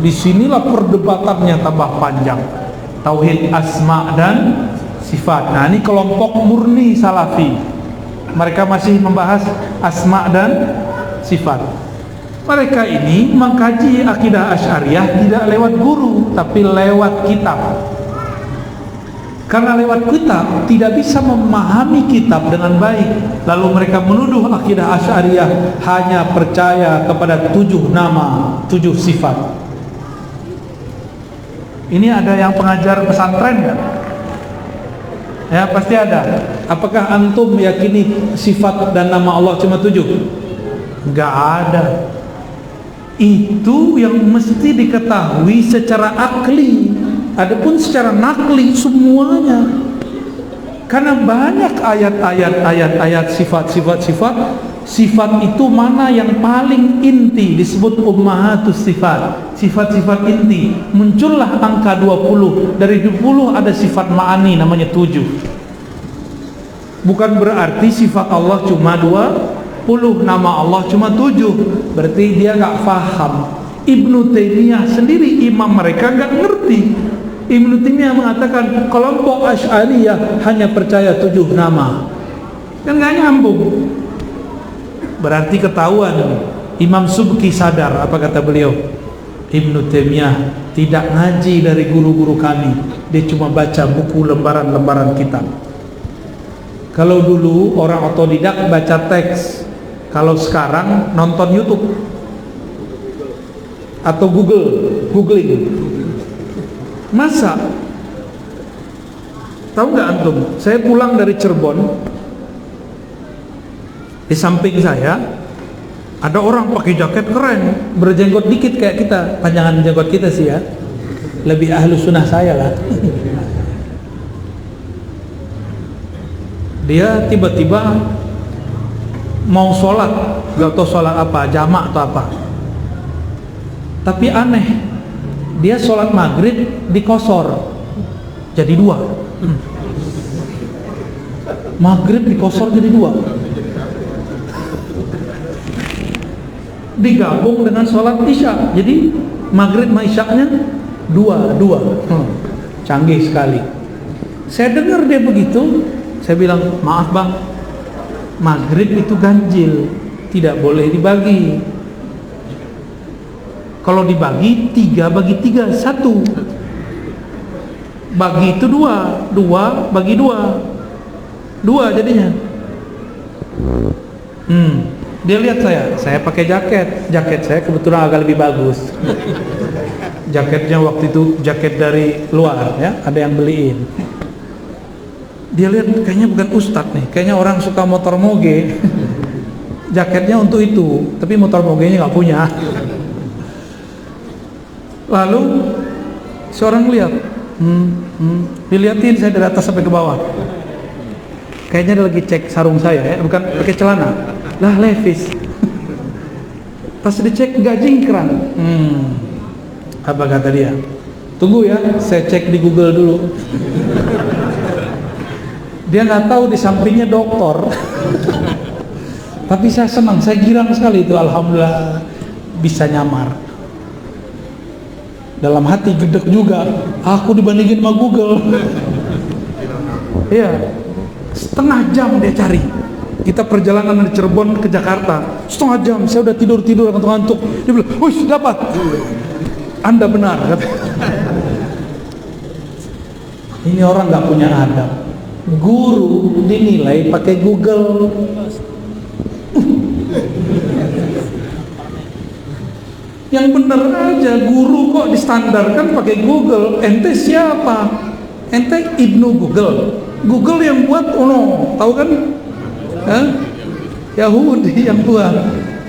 Disinilah perdebatannya tambah panjang. Tauhid asma dan sifat. Nah ini kelompok murni salafi. Mereka masih membahas asma dan sifat. Mereka ini mengkaji akidah Asy'ariyah tidak lewat guru, tapi lewat kitab. Karena lewat kitab tidak bisa memahami kitab dengan baik. Lalu mereka menuduh akidah Asy'ariyah hanya percaya kepada 7 nama, 7 sifat. Ini ada yang pengajar pesantren nggak? Ya pasti ada. Apakah antum meyakini sifat dan nama Allah cuma 7? Nggak ada. Itu yang mesti diketahui secara akli. Adapun secara nakli semuanya. Karena banyak ayat sifat itu mana yang paling inti disebut ummahatus sifat, sifat-sifat inti. Muncullah angka 20. Dari 20 ada sifat ma'ani namanya 7. Bukan berarti sifat Allah cuma 20, nama Allah cuma 7. Berarti dia gak paham. Ibnu Taimiyah sendiri imam mereka gak ngerti. Ibnu Taimiyah mengatakan kelompok Asy'ariyah hanya percaya 7 nama. Kan gak nyambung. Berarti ketahuan. Imam Subki sadar, apa kata beliau? Ibnu Taimiyah tidak ngaji dari guru-guru kami. Dia cuma baca buku lembaran-lembaran kitab. Kalau dulu orang otodidak baca teks. Kalau sekarang nonton YouTube atau googling. Masa? Tahu nggak antum? Saya pulang dari Cirebon, di samping saya ada orang pakai jaket keren, berjenggot dikit kayak kita, panjangan jenggot kita sih ya, lebih ahlu sunnah saya lah. Dia tiba-tiba mau sholat, nggak tahu sholat apa, jamak atau apa. Tapi aneh, dia sholat maghrib dikosor jadi 2. Maghrib dikosor jadi 2, digabung dengan sholat isya, jadi maghrib sama isyaknya 2. Canggih sekali. Saya dengar dia begitu, saya bilang, maaf bang, maghrib itu ganjil, tidak boleh dibagi. Kalau dibagi 3 bagi 3 1, bagi itu 2 bagi 2 jadinya. Dia lihat saya pakai jaket saya kebetulan agak lebih bagus. Jaketnya waktu itu jaket dari luar ya, ada yang beliin. Dia lihat kayaknya bukan ustadz nih, kayaknya orang suka motor moge. Jaketnya untuk itu, tapi motor mogenya nggak punya. Lalu seorang lihat, dilihatin saya dari atas sampai ke bawah. Kayaknya dia lagi cek sarung saya ya, bukan pakai celana. Lah Levi's. Pas dicek nggak jingkran. Apa kata dia? Tunggu ya, saya cek di Google dulu. Dia nggak tahu di sampingnya dokter. Tapi saya senang, saya girang sekali itu, alhamdulillah bisa nyamar. Dalam hati gedek juga, aku dibandingin sama Google. Iya, setengah jam dia cari. Kita perjalanan dari Cirebon ke Jakarta, setengah jam. Saya udah tidur ngantuk. Dia bilang, "Wih, dapat." Anda benar. Ini orang nggak punya adab. Guru dinilai pakai Google. Yang bener aja, guru kok distandarkan pakai Google. Ente siapa? Ente Ibnu Google. Google yang buat tahu kan? Yahudi yang buat.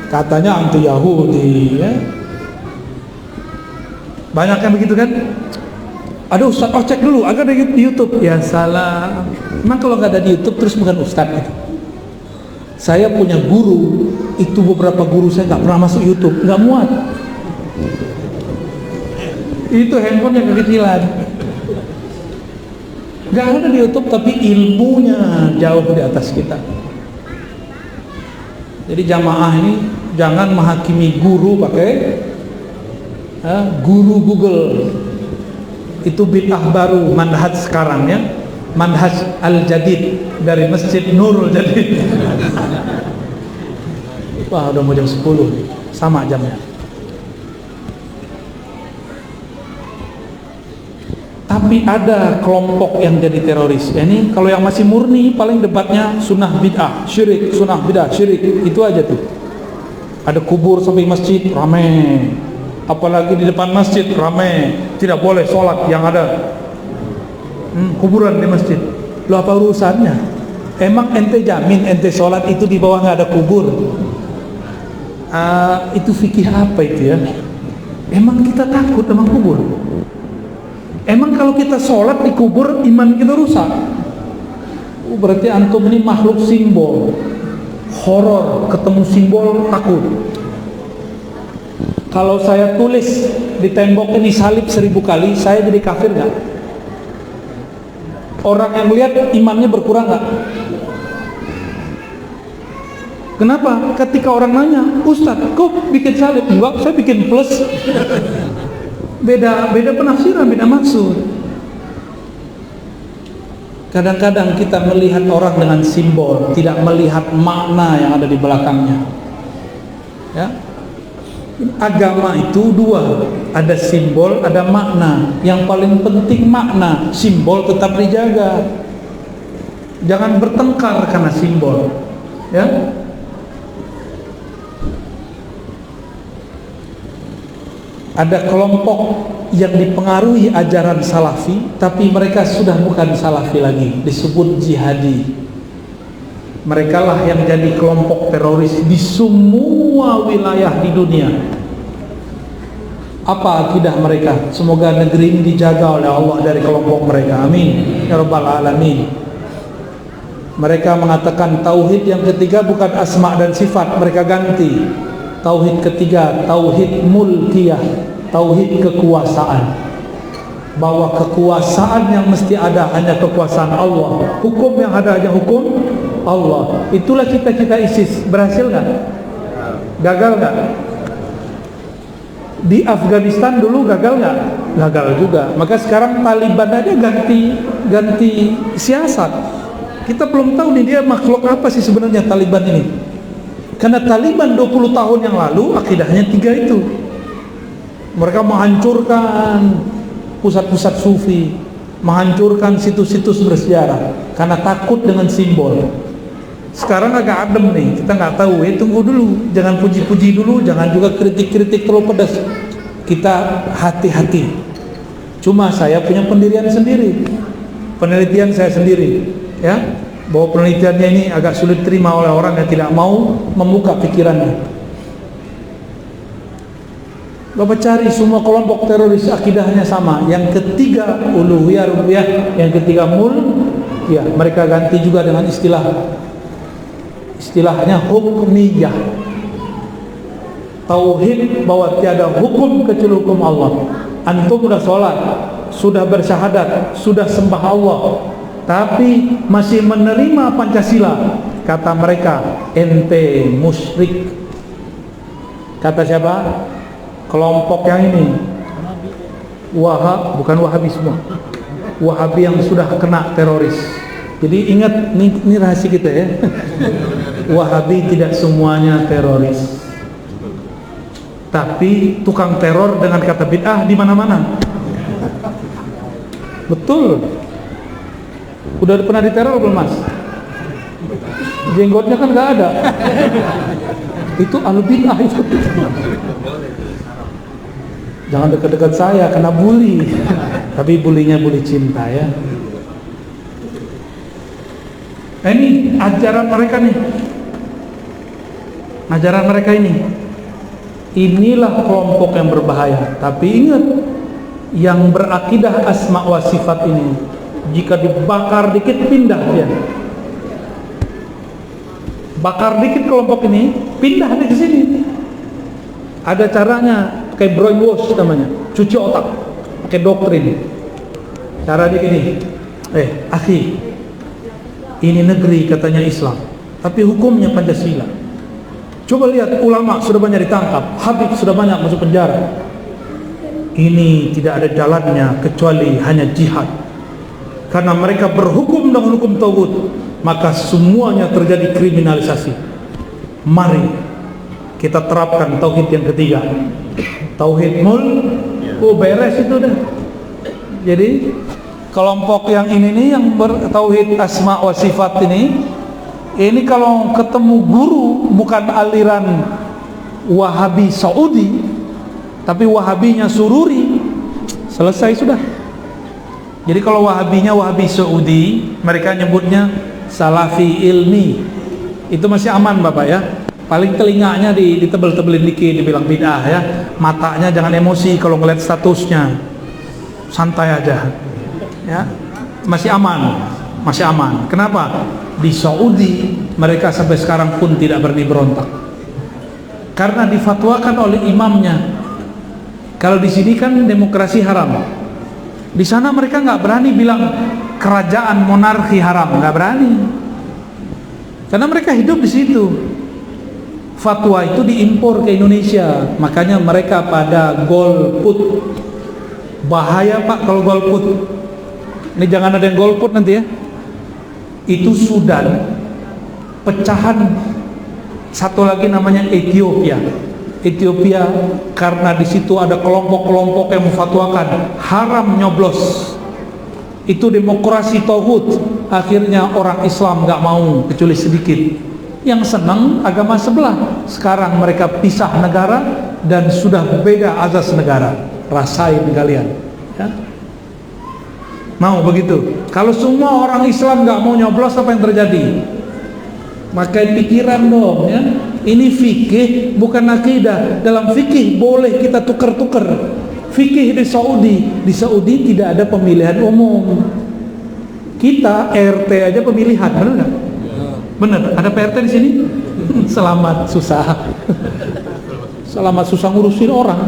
Katanya anti Yahudi ya. Banyak yang begitu kan? Aduh Ustaz, cek dulu, agak ada di YouTube. Ya salah. Emang kalau nggak ada di YouTube terus bukan Ustaz gitu. Saya punya guru, itu beberapa guru saya nggak pernah masuk YouTube, nggak muat. Itu handphone yang kekecilan. Nggak ada di YouTube, tapi ilmunya jauh di atas kita. Jadi jamaah ini jangan menghakimi guru pakai guru Google. Itu bid'ah baru, manhaj sekarang ya, manhaj al-jadid dari Masjid Nurul Jadid. Wah, udah mau jam 10 nih, sama jamnya. Tapi ada kelompok yang jadi teroris. Ini kalau yang masih murni paling debatnya sunnah bid'ah, syirik, sunnah bid'ah, syirik, itu aja tuh. Ada kubur samping masjid, rame. Apalagi di depan masjid, rame. Tidak boleh sholat yang ada kuburan di masjid. Loh, apa urusannya? Emang ente jamin ente sholat itu di bawah nggak ada kubur? Itu fikih apa itu ya? Emang kita takut sama kubur? Emang kalau kita sholat di kubur iman kita rusak? Berarti antum ini makhluk simbol. Horor, ketemu simbol takut. Kalau saya tulis di tembok ini salib 1000 kali, saya jadi kafir nggak? Orang yang lihat imannya berkurang nggak? Kenapa? Ketika orang nanya, Ustadz, kok bikin salib? Enggak, saya bikin plus. Beda penafsiran, beda maksud. Kadang-kadang kita melihat orang dengan simbol, tidak melihat makna yang ada di belakangnya. Ya, agama itu dua, ada simbol, ada makna. Yang paling penting makna, simbol tetap dijaga. Jangan bertengkar karena simbol. Ya. Ada kelompok yang dipengaruhi ajaran salafi, tapi mereka sudah bukan salafi lagi, disebut jihadi. Mereka lah yang jadi kelompok teroris di semua wilayah di dunia. Apa akidah mereka? Semoga negeri ini dijaga oleh Allah dari kelompok mereka, amin ya rabbal alamin. Mereka mengatakan tauhid yang ketiga bukan asma dan sifat, mereka ganti. Tauhid ketiga, tauhid mulkiyah, tauhid kekuasaan. Bahwa kekuasaan yang mesti ada hanya kekuasaan Allah, hukum yang ada hanya hukum Allah. Itulah cita-cita ISIS. Berhasil nggak? Gagal nggak? Di Afghanistan dulu gagal nggak? Gagal juga. Maka sekarang Taliban aja ganti siasat. Kita belum tahu nih dia makhluk apa sih sebenarnya Taliban ini. Karena Taliban 20 tahun yang lalu akidahnya 3 itu. Mereka menghancurkan pusat-pusat sufi, menghancurkan situs-situs bersejarah karena takut dengan simbol. Sekarang agak adem nih, kita nggak tahu. Tunggu dulu, jangan puji-puji dulu, jangan juga kritik-kritik terlalu pedas. Kita hati-hati. Cuma saya punya pendirian sendiri, penelitian saya sendiri, ya. Bahwa penelitiannya ini agak sulit terima oleh orang yang tidak mau membuka pikirannya. Bapak cari semua kelompok teroris akidahnya sama. Yang ketiga uluhiyah rububiyah, yang ketiga ya mereka ganti juga dengan istilahnya hukmiyah. Tauhid bahwa tiada hukum kecuali hukum Allah. Antum sudah sholat, sudah bersyahadat, sudah sembah Allah, tapi masih menerima Pancasila, kata mereka ente musyrik. Kata siapa? Kelompok yang ini bukan Wahabi semua, Wahabi yang sudah kena teroris. Jadi ingat, ini rahasia kita ya. Wahabi tidak semuanya teroris, tapi tukang teror dengan kata bid'ah di mana-mana. Betul. Udah pernah diteror belum mas? Jenggotnya kan nggak ada. Itu al-bid'ah itu. Jangan dekat-dekat saya, kena bully. Tapi bulinya bully cinta ya. Ini ajaran mereka nih. Ajaran mereka ini. Inilah kelompok yang berbahaya. Tapi ingat, yang berakidah asma wa sifat ini, jika dibakar dikit pindah dia. Bakar dikit kelompok ini, pindah dia ke sini. Ada caranya, kayak brainwash namanya, cuci otak, pakai doktrin. Caranya gini, akhi, ini negeri katanya Islam, tapi hukumnya Pancasila. Coba lihat, ulama sudah banyak ditangkap, habib sudah banyak masuk penjara. Ini tidak ada jalannya kecuali hanya jihad. Karena mereka berhukum dengan hukum tauhid, maka semuanya terjadi kriminalisasi. Mari kita terapkan tauhid yang ketiga, tauhid beres itu dah. Jadi kelompok yang ini nih, yang bertauhid asma wa sifat ini kalau ketemu guru bukan aliran Wahabi Saudi, tapi Wahabinya Sururi, selesai sudah. Jadi kalau Wahabinya Wahabi Saudi, mereka nyebutnya Salafi ilmi, itu masih aman Bapak ya. Paling telinganya ditebel-tebelin dikit, dibilang bid'ah ya. Matanya jangan emosi kalau ngeliat statusnya, santai aja ya, masih aman. masih aman. Kenapa? Di Saudi mereka sampai sekarang pun tidak berani berontak, karena difatwakan oleh imamnya. Kalau di sini kan demokrasi haram, di sana mereka nggak berani bilang kerajaan monarki haram, nggak berani, karena mereka hidup di situ. Fatwa itu diimpor ke Indonesia, makanya mereka pada golput. Bahaya Pak kalau golput. Ini jangan ada yang golput nanti ya. Itu Sudan, pecahan satu lagi namanya Ethiopia. Ethiopia karena di situ ada kelompok-kelompok yang memfatwakan haram nyoblos. Itu demokrasi tauhid. Akhirnya orang Islam nggak mau kecuali sedikit. Yang senang agama sebelah. Sekarang mereka pisah negara dan sudah beda azas negara. Rasain kalian, ya. Mau begitu? Kalau semua orang Islam nggak mau nyoblos, apa yang terjadi? Pakai pikiran dong, ya. Ini fikih bukan akidah. Dalam fikih boleh kita tuker-tuker. Fikih di Saudi tidak ada pemilihan umum. Kita RT aja pemilihan, benar nggak? Benar. Ada PRT di sini? Selamat susah. Selamat susah ngurusin orang.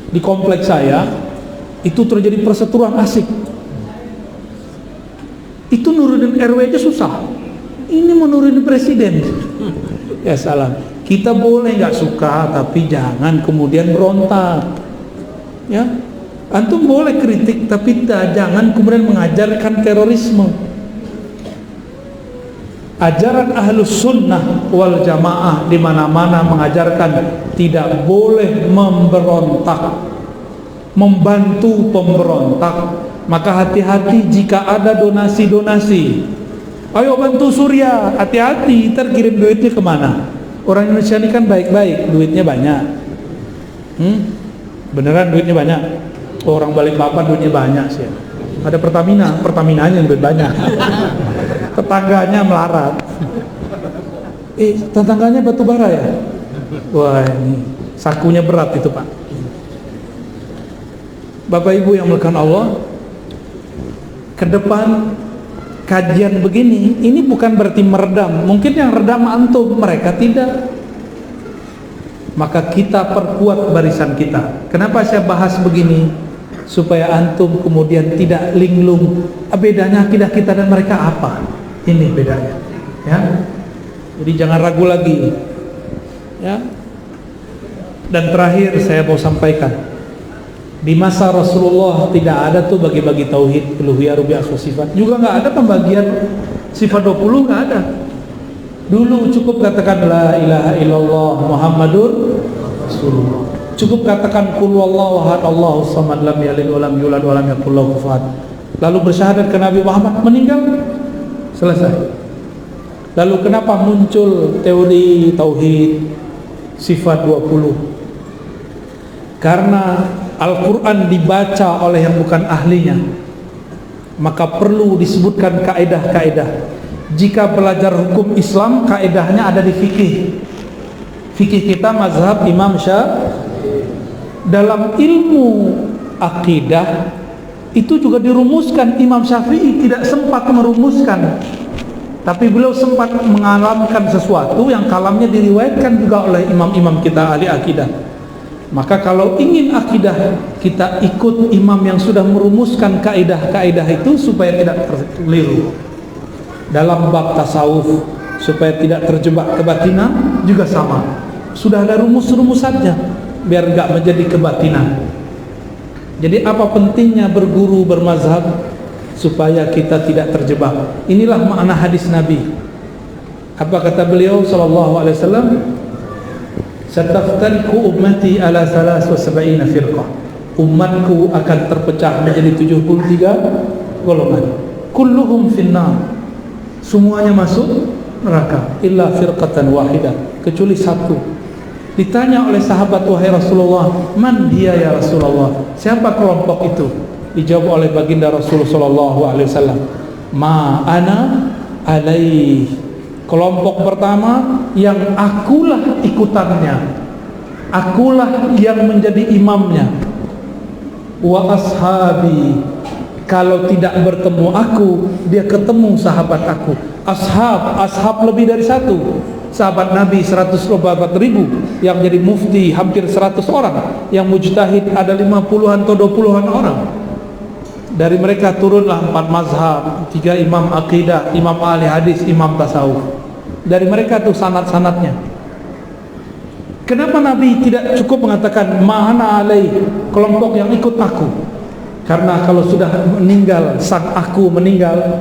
Di kompleks saya itu terjadi perseteruan asik. Itu nurunin RW aja susah. Ini menurunin presiden. Ya salam. Kita boleh nggak suka, tapi jangan kemudian berontak. Ya, antum boleh kritik, tapi jangan kemudian mengajarkan terorisme. Ajaran Ahlus Sunnah wal Jamaah di mana-mana mengajarkan tidak boleh memberontak, membantu pemberontak. Maka hati-hati jika ada donasi-donasi. Ayo bantu Surya, hati-hati, ntar kirim duitnya kemana? Orang Indonesia ini kan baik-baik, duitnya banyak. Beneran duitnya banyak. Orang Balikpapan duitnya banyak sih. Ada Pertaminanya yang duit banyak. Tetangganya melarat. Tetangganya batu bara ya? Wah, ini sakunya berat itu Pak. Bapak Ibu yang melakukan Allah, ke depan kajian begini, ini bukan berarti meredam. Mungkin yang redam antum, mereka tidak. Maka kita perkuat barisan kita. Kenapa saya bahas begini? Supaya antum kemudian tidak linglung. Bedanya akidah kita dan mereka apa? Ini bedanya, ya. Jadi jangan ragu lagi, ya. Dan terakhir saya mau sampaikan, di masa Rasulullah tidak ada tuh bagi-bagi tauhid, uluhiyah, rububiyah, asma sifat. Juga nggak ada pembagian sifat 20, nggak ada. Dulu cukup katakan la ilaha illallah Muhammadur Rasulullah. Cukup katakan qul huwallahu ahad Allahus samad lam yalid wa lam yulad wa lam yakul lahu kufuwan ahad. Lalu bersyahadat ke Nabi Muhammad, meninggal, selesai. Lalu kenapa muncul teori tauhid sifat 20? Karena Al-Quran dibaca oleh yang bukan ahlinya, maka perlu disebutkan kaedah-kaedah. Jika belajar hukum Islam, kaedahnya ada di fikih. Fikih kita mazhab Imam Syafi'i. Dalam ilmu akidah itu juga dirumuskan. Imam Syafi'i tidak sempat merumuskan, tapi beliau sempat mengalamkan sesuatu yang kalamnya diriwayatkan juga oleh imam-imam kita ahli akidah. Maka kalau ingin akidah, kita ikut imam yang sudah merumuskan kaidah-kaidah itu supaya tidak terkeliru. Dalam bab tasawuf, supaya tidak terjebak kebatinan juga sama. Sudah ada rumus-rumusannya biar enggak menjadi kebatinan. Jadi apa pentingnya berguru bermazhab? Supaya kita tidak terjebak. Inilah makna hadis Nabi. Apa kata beliau sallallahu alaihi wasallam? Sataftariqu ummati ala 73 firqah. Umatku akan terpecah menjadi 73 golongan. Kulluhum finnar. Semuanya masuk neraka illa firqatan wahidah, kecuali satu. Ditanya oleh sahabat, wahai Rasulullah, man dia ya Rasulullah? Siapa kelompok itu? Dijawab oleh baginda Rasulullah sallallahu alaihi wasallam, ma ana alaih. Kelompok pertama yang akulah ikutannya, akulah yang menjadi imamnya. Wa ashabi, Kalau tidak bertemu aku, dia ketemu sahabat aku. Ashab lebih dari satu. Sahabat Nabi 104.000, yang jadi mufti hampir 100 orang, yang mujtahid ada 50-an atau 20-an orang. Dari mereka turunlah 4 mazhab, 3 imam akidah, imam ahli hadis, imam tasawuf. Dari mereka tuh sanad-sanadnya. Kenapa Nabi tidak cukup mengatakan ma'ana alaih, kelompok yang ikut aku? Karena kalau sudah meninggal, sang aku meninggal,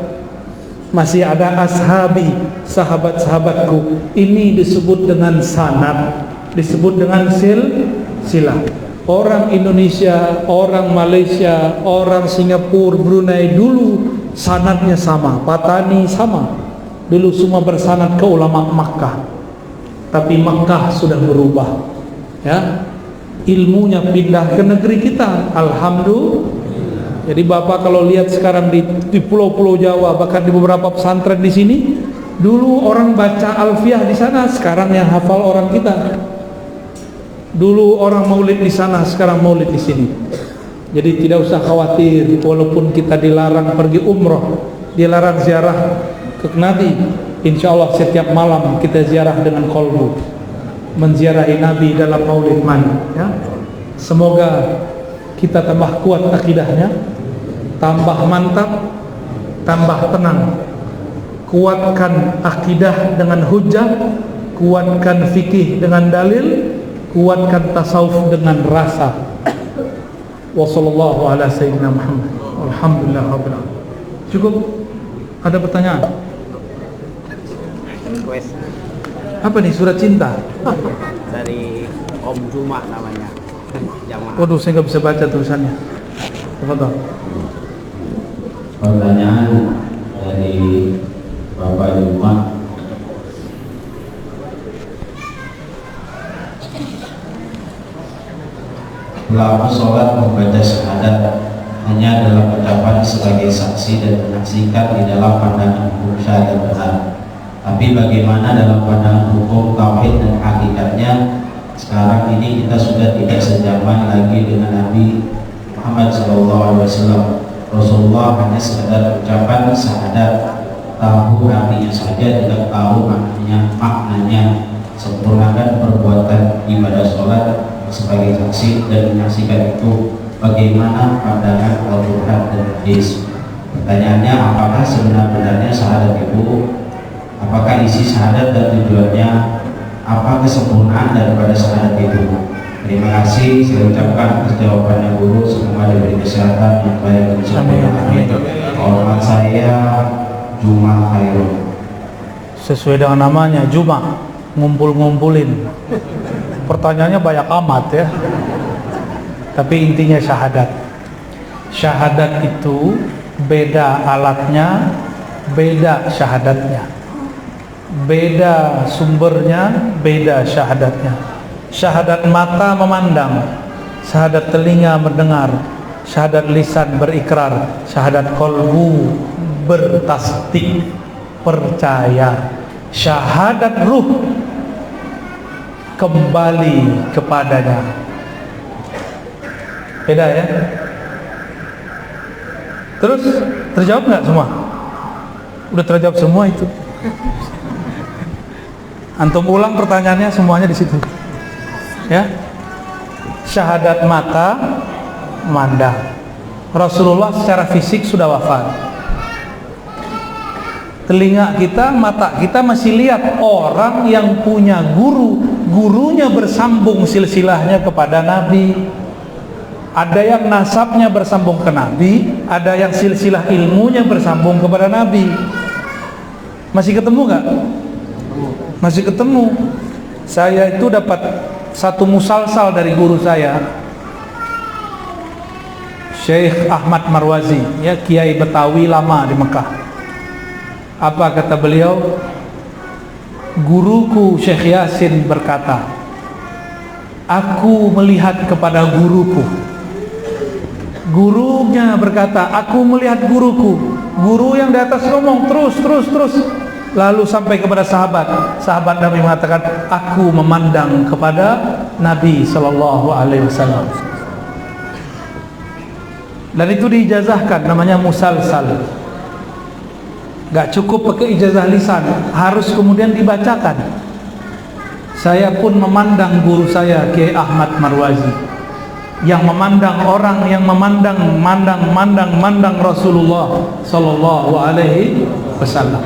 masih ada ashabi, sahabat-sahabatku. Ini disebut dengan sanad, disebut dengan silsilah. Orang Indonesia, orang Malaysia, orang Singapura, Brunei dulu sanadnya sama, Patani sama. Dulu semua bersanad ke ulama Makkah. Tapi Makkah sudah berubah, ya. Ilmunya pindah ke negeri kita, alhamdulillah. Jadi Bapak kalau lihat sekarang di pulau-pulau Jawa, bahkan di beberapa pesantren di sini, dulu orang baca alfiah di sana, sekarang yang hafal orang kita. Dulu orang maulid di sana, sekarang maulid di sini. Jadi tidak usah khawatir, walaupun kita dilarang pergi umroh, dilarang ziarah ke Nabi, insya Allah setiap malam kita ziarah dengan kolbu, menziarahi Nabi dalam maulid ya. Semoga kita tambah kuat akidahnya, tambah mantap, tambah tenang. Kuatkan akidah dengan hujjah, kuatkan fikih dengan dalil, kuatkan tasawuf dengan rasa. Wassallallahu ala sayyidina Muhammad. Alhamdulillah rabbil alamin. Cukup? Ada pertanyaan? Apa nih, surat cinta? Dari Om Juma namanya. Jamaah. Waduh, saya nggak bisa baca tulisannya. Tafadhol. Pertanyaan dari Bapak Juma. Pelaku sholat membaca syahadat hanya dalam ucapan sebagai saksi dan menyaksikan di dalam pandangan hukum syahadat benar. Tapi bagaimana dalam pandangan hukum tauhid dan hakikatnya? Sekarang ini kita sudah tidak sejaman lagi dengan Nabi Muhammad SAW. Rasulullah hanya sekadar ucapan syahadat, tahu artinya saja, tidak tahu maknanya. Sempurnakan perbuatan ibadah sholat sebagai saksi dan menyaksikan itu. Bagaimana pandangan Al-Quran dan hadis? Pertanyaannya, apakah sebenarnya syahadat itu? Apakah isi syahadat dan tujuannya? Apa kesempurnaan daripada syahadat itu? Terima kasih, saya ucapkan atas jawabannya guru. Semoga diberi kesehatan yang baik dan sempurna. Amin. Hormat saya Juma Khairul. Sesuai dengan namanya, Juma, ngumpul-ngumpulin. Pertanyaannya banyak amat ya. Tapi intinya syahadat. Syahadat itu beda alatnya, beda syahadatnya. Beda sumbernya, beda syahadatnya. Syahadat mata memandang, syahadat telinga mendengar, syahadat lisan berikrar, syahadat kolbu bertasdik, percaya. Syahadat ruh kembali kepadanya. Beda ya. Terus terjawab nggak semua? Udah terjawab semua itu. Antum ulang pertanyaannya, semuanya di situ. Ya. Syahadat mata mandang. Rasulullah secara fisik sudah wafat. Telinga kita, mata kita masih lihat orang yang punya guru, gurunya bersambung silsilahnya kepada Nabi. Ada yang nasabnya bersambung ke Nabi, ada yang silsilah ilmunya bersambung kepada Nabi. Masih ketemu nggak? Masih ketemu. Saya itu dapat satu musalsal dari guru saya, Syekh Ahmad Marwazi, ya, Kiai Betawi lama di Mekah. Apa kata beliau? Guruku Syekh Yasin berkata, aku melihat kepada guruku. Gurunya berkata, aku melihat guruku. Guru yang di atas ngomong terus. Lalu sampai kepada sahabat. Sahabat Nabi mengatakan, aku memandang kepada Nabi Sallallahu Alaihi Wasallam. Dan itu diijazahkan, namanya musalsal. Gak cukup pakai ijazah lisan, harus kemudian dibacakan. Saya pun memandang guru saya Kiai Ahmad Marwazi, yang memandang orang yang memandang Rasulullah Sallallahu Alaihi Wasallam.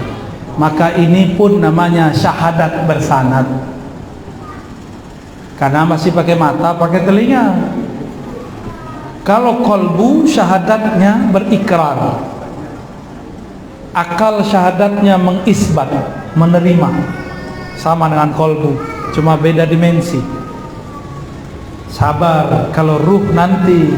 Maka ini pun namanya syahadat bersanad, karena masih pakai mata, pakai telinga. Kalau kolbu syahadatnya berikrar, akal syahadatnya mengisbat, menerima, sama dengan kolbu, cuma beda dimensi. Sabar, kalau ruh nanti,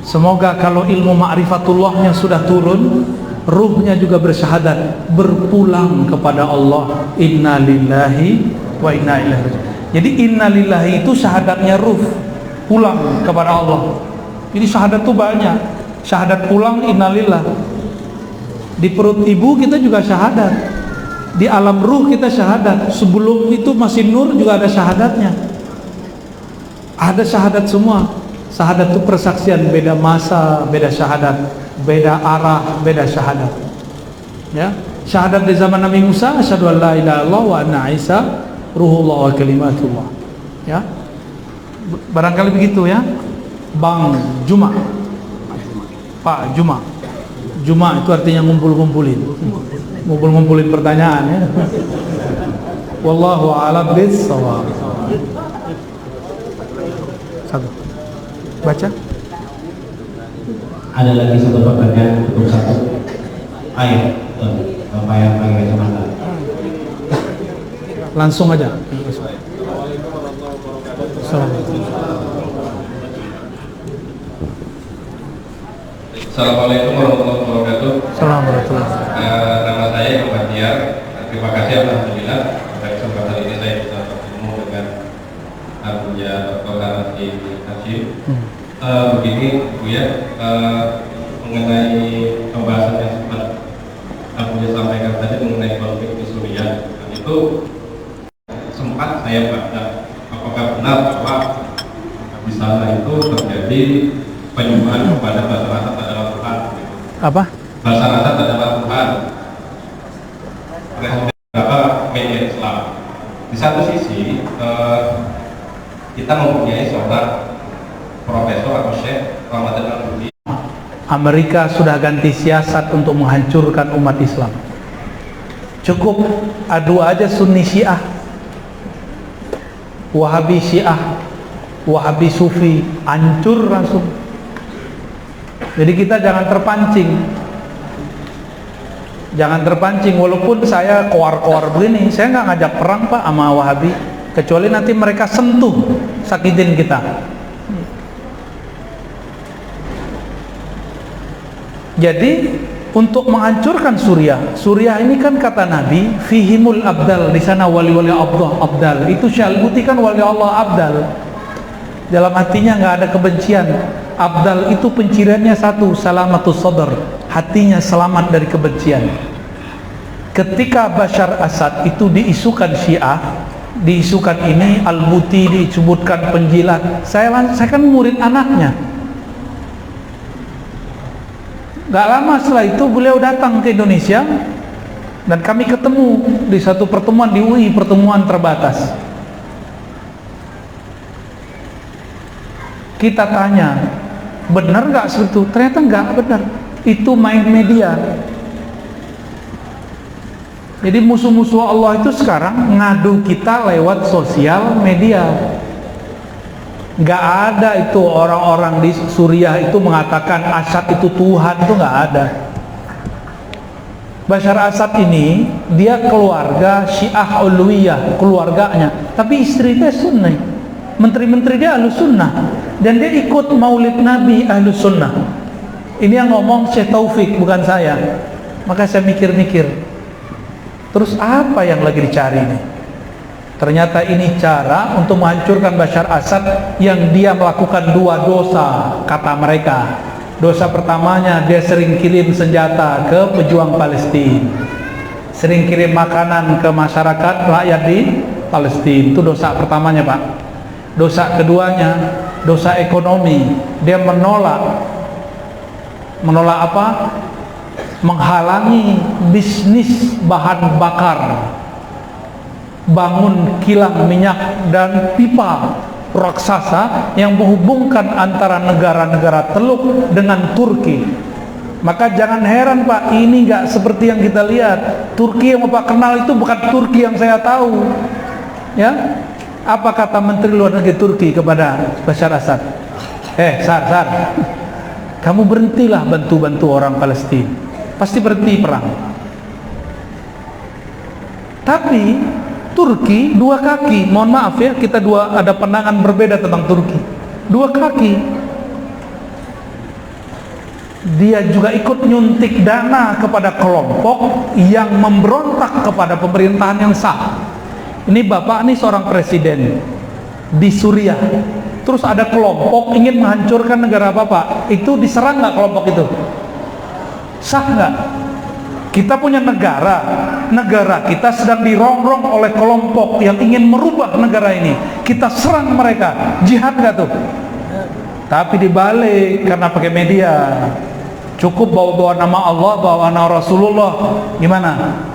semoga kalau ilmu ma'rifatullahnya sudah turun, ruhnya juga bersyahadat, berpulang kepada Allah. Inna lillahi wa inna ilaihi raji'un. Jadi inna lillahi itu syahadatnya ruh, pulang kepada Allah. Jadi syahadat itu banyak. Syahadat pulang innalillah. Di perut ibu kita juga syahadat, di alam ruh kita syahadat. Sebelum itu masih nur juga ada syahadatnya. Ada syahadat semua. Syahadat itu persaksian, beda masa, beda syahadat, beda arah, beda syahadat. Ya, syahadat di zaman Nabi Musa, asyhadu an la ilaha illallah wa anna Isa ruhullah wa kalimatullah. Ya, barangkali begitu ya, Bang Juma, Pak Juma. Juma itu artinya ngumpul-ngumpulin pertanyaan ya. Wallahu a'lam bis-shawab. Satu. Baca. Ada lagi satu pertanyaan untuk satu. Ayo, Bapak yang pakai kacamata. Langsung aja. Assalamualaikum warahmatullahi wabarakatuh. Assalamualaikum. Nama saya Muhammad Tiar. Terima kasih alhamdulillah pada kesempatan ini saya bisa bertemu dengan Abuya Dr. Hanafi Hashim. Begini Bu ya, mengenai pembahasan yang sempat Abuya sampaikan tadi mengenai konflik di Suriah, dan itu sempat saya baca apakah benar bahwa di sana itu terjadi penyembahan kepada Bashar Assad adalah Tuhan. Apa? Bashar Assad adalah Tuhan. Presiden beberapa media Islam. Di satu sisi kita mempunyai seorang profesor atau Syekh Ramadan Al-Buti. Amerika sudah ganti siasat untuk menghancurkan umat Islam. Cukup adu aja Sunni Syiah, Wahabi Syiah, Wahabi Sufi, hancur langsung. Jadi kita jangan terpancing. Jangan terpancing, walaupun saya koar-koar begini, saya nggak ngajak perang Pak sama Wahabi, kecuali nanti mereka sentuh, sakitin kita. Jadi untuk menghancurkan Suriah ini kan kata Nabi, fihimul abdal, di sana wali-wali abdal. Itu Syekh Al-Buti kan wali Allah abdal. Dalam hatinya nggak ada kebencian. Abdal itu penciriannya satu, salamatus sadr, hatinya selamat dari kebencian. Ketika Bashar Assad itu diisukan Syiah, diisukan ini Al-Buti, disebutkan penjilat, saya kan murid anaknya. Gak lama setelah itu beliau datang ke Indonesia dan kami ketemu di satu pertemuan di UI, pertemuan terbatas. Kita tanya, benar gak seperti itu? Ternyata gak benar. Itu main media. Jadi musuh-musuh Allah itu sekarang ngadu kita lewat sosial media. Gak ada itu orang-orang di Suriah itu mengatakan Assad itu Tuhan, itu gak ada. Bashar Assad ini dia keluarga Syiah Ulwiyah, keluarganya, tapi istrinya Sunni, menteri-menteri dia Ahlus Sunnah, dan dia ikut maulid Nabi Ahlus Sunnah. Ini yang ngomong Syekh Taufik, bukan saya. Maka saya mikir-mikir, terus apa yang lagi dicari nih? Ternyata ini cara untuk menghancurkan Bashar Assad yang dia melakukan dua dosa, kata mereka. Dosa pertamanya, dia sering kirim senjata ke pejuang Palestina, sering kirim makanan ke masyarakat rakyat di Palestina. Itu dosa pertamanya Pak. Dosa keduanya, dosa ekonomi. Dia menolak Menolak apa? Menghalangi bisnis bahan bakar, bangun kilang minyak dan pipa raksasa yang menghubungkan antara negara-negara Teluk dengan Turki. Maka jangan heran Pak, ini nggak seperti yang kita lihat. Turki yang Bapak kenal itu bukan Turki yang saya tahu. Ya, apa kata Menteri Luar Negeri Turki kepada Bashar Assad? Sar, kamu berhentilah bantu-bantu orang Palestina, pasti berhenti perang. Tapi Turki dua kaki, mohon maaf ya, kita ada pandangan berbeda tentang Turki. Dua kaki, dia juga ikut nyuntik dana kepada kelompok yang memberontak kepada pemerintahan yang sah. Ini Bapak ini seorang presiden di Suriah, terus ada kelompok ingin menghancurkan negara Bapak, itu diserang nggak kelompok itu? Sah nggak? Kita punya negara kita sedang dirongrong oleh kelompok yang ingin merubah negara ini, kita serang mereka, jihad nggak tuh? Tapi dibalik, karena pakai media, cukup bawa nama Allah, bawa nama Rasulullah, gimana?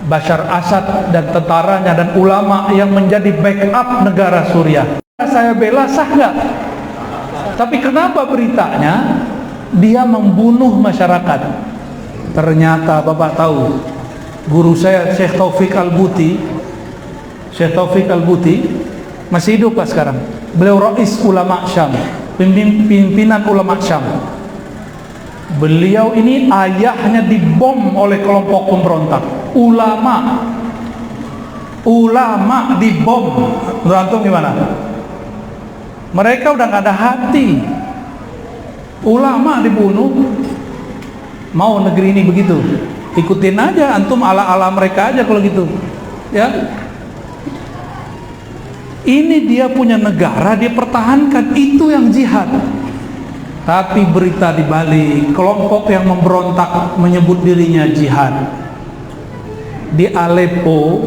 Bashar Assad dan tentaranya dan ulama yang menjadi backup negara Suriah. Saya bela, sah nggak? Tapi kenapa beritanya dia membunuh masyarakat? Ternyata Bapak tahu, guru saya Syekh Taufik Al-Buti masih hidup Pak sekarang. Beliau rais ulama Syam, pimpinan ulama Syam. Beliau ini ayahnya dibom oleh kelompok pemberontak. Ulama dibom. Menurut gimana? Mereka udah nggak ada hati. Ulama dibunuh. Mau negeri ini begitu? Ikutin aja, antum ala mereka aja kalau gitu. Ya. Ini dia punya negara, dia pertahankan, itu yang jihad. Tapi berita dibalik, kelompok yang memberontak menyebut dirinya jihad. Di Aleppo,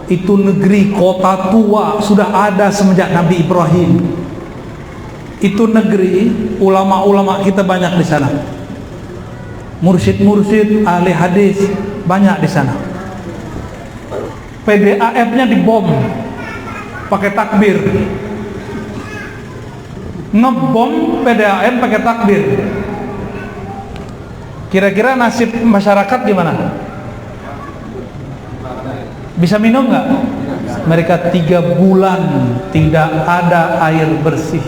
itu negeri kota tua, sudah ada semenjak Nabi Ibrahim. Itu negeri, ulama-ulama kita banyak di sana. Mursyid ahli hadis banyak di sana. PDAM-nya dibom pakai takbir. Ngebom PDAM pakai takbir. Kira-kira nasib masyarakat gimana? Bisa minum nggak? Mereka 3 bulan tidak ada air bersih.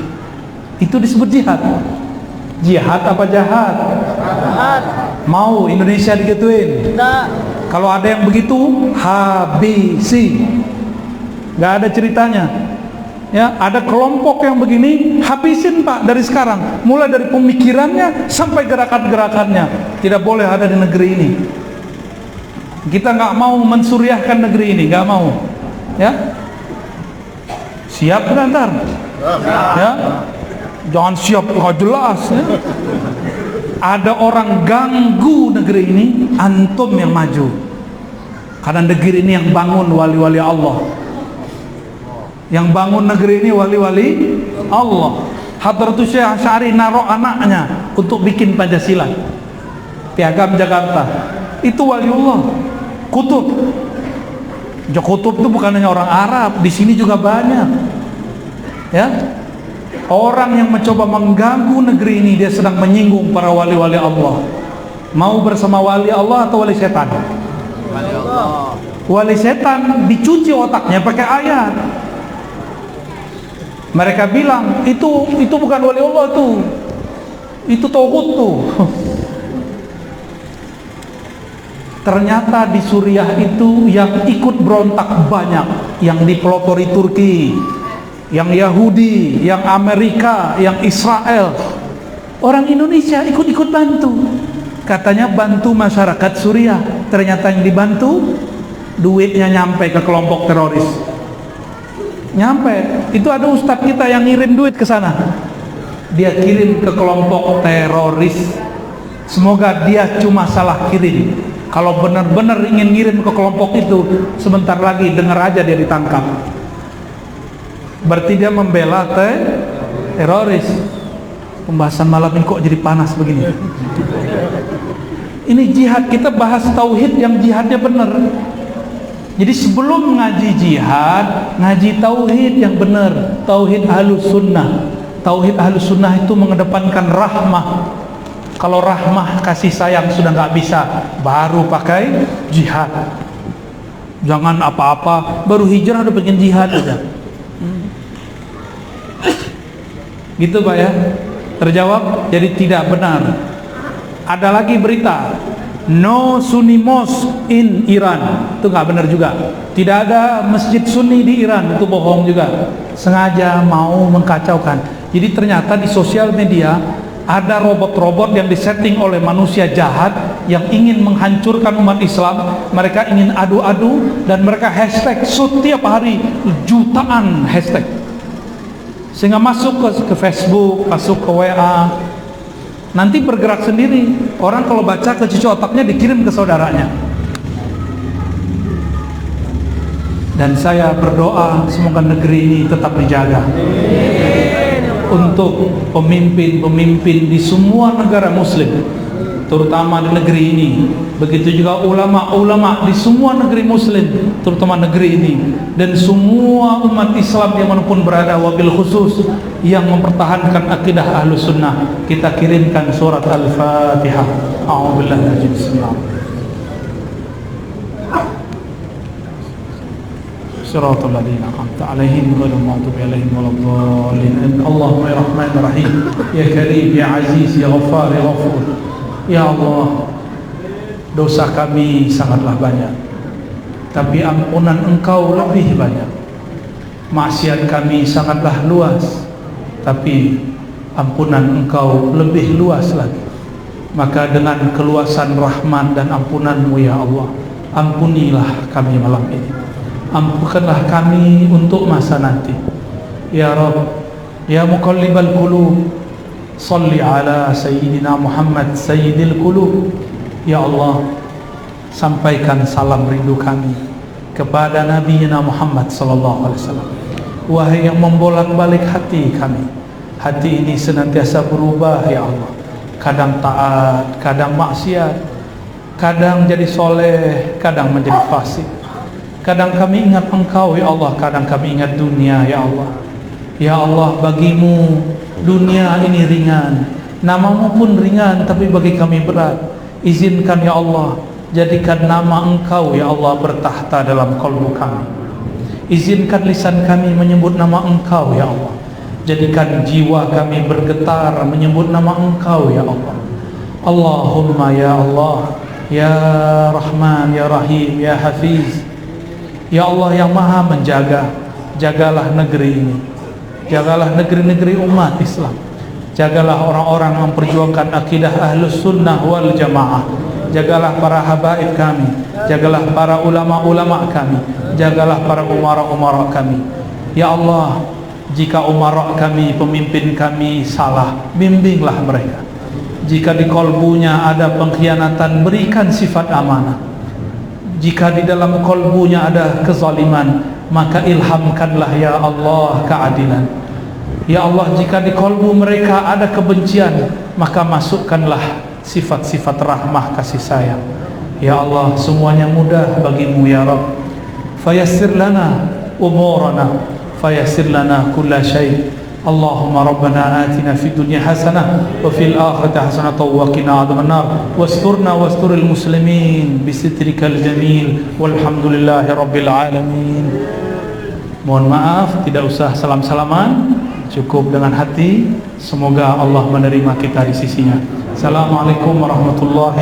Itu disebut jihad. Jihad apa jahat? Jahat. Mau Indonesia digituin? Tidak. Kalau ada yang begitu, habisi. Nggak ada ceritanya. Ya, ada kelompok yang begini, habisin Pak dari sekarang. Mulai dari pemikirannya sampai gerakan-gerakannya. Tidak boleh ada di negeri ini. Kita nggak mau mensuriahkan negeri ini, nggak mau. Ya, siap ntar. Ya, jangan siap nggak jelas. Ya. Ada orang ganggu negeri ini, antum yang maju. Karena negeri ini yang bangun wali-wali Allah. Yang bangun negeri ini wali-wali Allah. Hadratus Syekh Asy'ari naruh anaknya untuk bikin Pancasila. Piagam Jakarta. Itu waliullah. Kutub. Kutub itu bukan hanya orang Arab, di sini juga banyak. Ya. Orang yang mencoba mengganggu negeri ini, dia sedang menyinggung para wali-wali Allah. Mau bersama wali Allah atau wali setan? Wali Allah. Wali setan dicuci otaknya pakai ayat. Mereka bilang itu bukan wali Allah tuh, itu tauhid tuh. Ternyata di Suriah itu yang ikut berontak banyak, yang dipelopori Turki, yang Yahudi, yang Amerika, yang Israel. Orang Indonesia ikut-ikut bantu. Katanya bantu masyarakat Suriah. Ternyata yang dibantu duitnya nyampe ke kelompok teroris. Nyampe, itu ada ustadz kita yang ngirim duit ke sana. Dia kirim ke kelompok teroris. Semoga dia cuma salah kirim. Kalau benar-benar ingin ngirim ke kelompok itu, sebentar lagi dengar aja dia ditangkap. Berarti dia membela teroris. pembahasan malam ini kok jadi panas begini. Ini jihad, kita bahas tauhid yang jihadnya benar. Jadi sebelum ngaji jihad, ngaji tauhid yang benar, tauhid ahlus sunnah. Tauhid ahlus sunnah itu mengedepankan rahmah. Kalau rahmah kasih sayang sudah nggak bisa, baru pakai jihad. Jangan apa-apa baru hijrah udah bikin jihad aja. Gitu Pak ya. Terjawab. Jadi tidak benar. Ada lagi berita, no Sunni mosque in Iran, itu nggak benar juga. Tidak ada masjid Sunni di Iran, itu bohong juga. Sengaja mau mengkacaukan. Jadi ternyata di sosial media ada robot-robot yang disetting oleh manusia jahat yang ingin menghancurkan umat Islam. Mereka ingin adu-adu dan mereka hashtag setiap hari jutaan hashtag, sehingga masuk ke Facebook, masuk ke WA. Nanti bergerak sendiri. Orang kalau baca ke cucu otaknya dikirim ke saudaranya. Dan saya berdoa semoga negeri ini tetap dijaga. Untuk pemimpin-pemimpin di semua negara muslim, terutama di negeri ini. Begitu juga ulama-ulama di semua negeri muslim, terutama negeri ini. Dan semua umat Islam dimanapun berada, wabil khusus yang mempertahankan akidah ahlus sunnah. Kita kirimkan surat Al-Fatihah. A'udzubillahi minasyaitonir rajim. Bismillah. Siratal ladzina an'amta 'alaihim ghairil maghdubi 'alaihim waladdallin. Allahumma ya Rahmanir Rahim, ya Karim, ya Aziz, ya Ghaffar, ya Ghafur. Ya Allah, dosa kami sangatlah banyak, tapi ampunan Engkau lebih banyak. Maksiat kami sangatlah luas, tapi ampunan Engkau lebih luas lagi. Maka dengan keluasan rahmat dan ampunan-Mu ya Allah, ampunilah kami malam ini. Ampunkanlah kami untuk masa nanti. Ya Rabb, ya Muqallibal Qulub, Salli ala Sayyidina Muhammad Sayyidil Qulub. Ya Allah, sampaikan salam rindu kami kepada Nabi Muhammad sallallahu alaihi wasallam. Wahai yang membolak-balik hati kami, hati ini senantiasa berubah ya Allah. Kadang taat, kadang maksiat, kadang jadi soleh, kadang menjadi fasik. Kadang kami ingat Engkau ya Allah, kadang kami ingat dunia ya Allah. Ya Allah, bagimu dunia ini ringan, namamu pun ringan, tapi bagi kami berat. Izinkan ya Allah, jadikan nama Engkau ya Allah bertahta dalam kalbu kami. Izinkan lisan kami menyebut nama Engkau ya Allah. Jadikan jiwa kami bergetar menyebut nama Engkau ya Allah. Allahumma ya Allah, ya Rahman, ya Rahim, ya Hafiz. Ya Allah yang maha menjaga, jagalah negeri ini, jagalah negeri-negeri umat Islam, jagalah orang-orang yang memperjuangkan akidah ahlus sunnah wal jamaah, jagalah para habaib kami, jagalah para ulama-ulama kami, jagalah para umara-umara kami. Ya Allah, jika umara kami, pemimpin kami salah, bimbinglah mereka. Jika di kolbunya ada pengkhianatan, berikan sifat amanah. Jika di dalam kolbunya ada kezaliman, maka ilhamkanlah ya Allah keadilan. Ya Allah, jika di kolbu mereka ada kebencian, maka masukkanlah sifat-sifat rahmah kasih sayang. Ya Allah, semuanya mudah bagimu ya Rabb. Fayassir lana umurana, fayassir lana kulla syai'. Allahumma rabbana atina fid dunya hasanah wa fil akhirati hasanah wa qina adzabannar wasturna wasturil muslimin bisitrikal jamil walhamdulillahi rabbil alamin. Mohon maaf, tidak usah salam-salaman, cukup dengan hati. Semoga Allah menerima kita di sisinya. Assalamualaikum warahmatullahi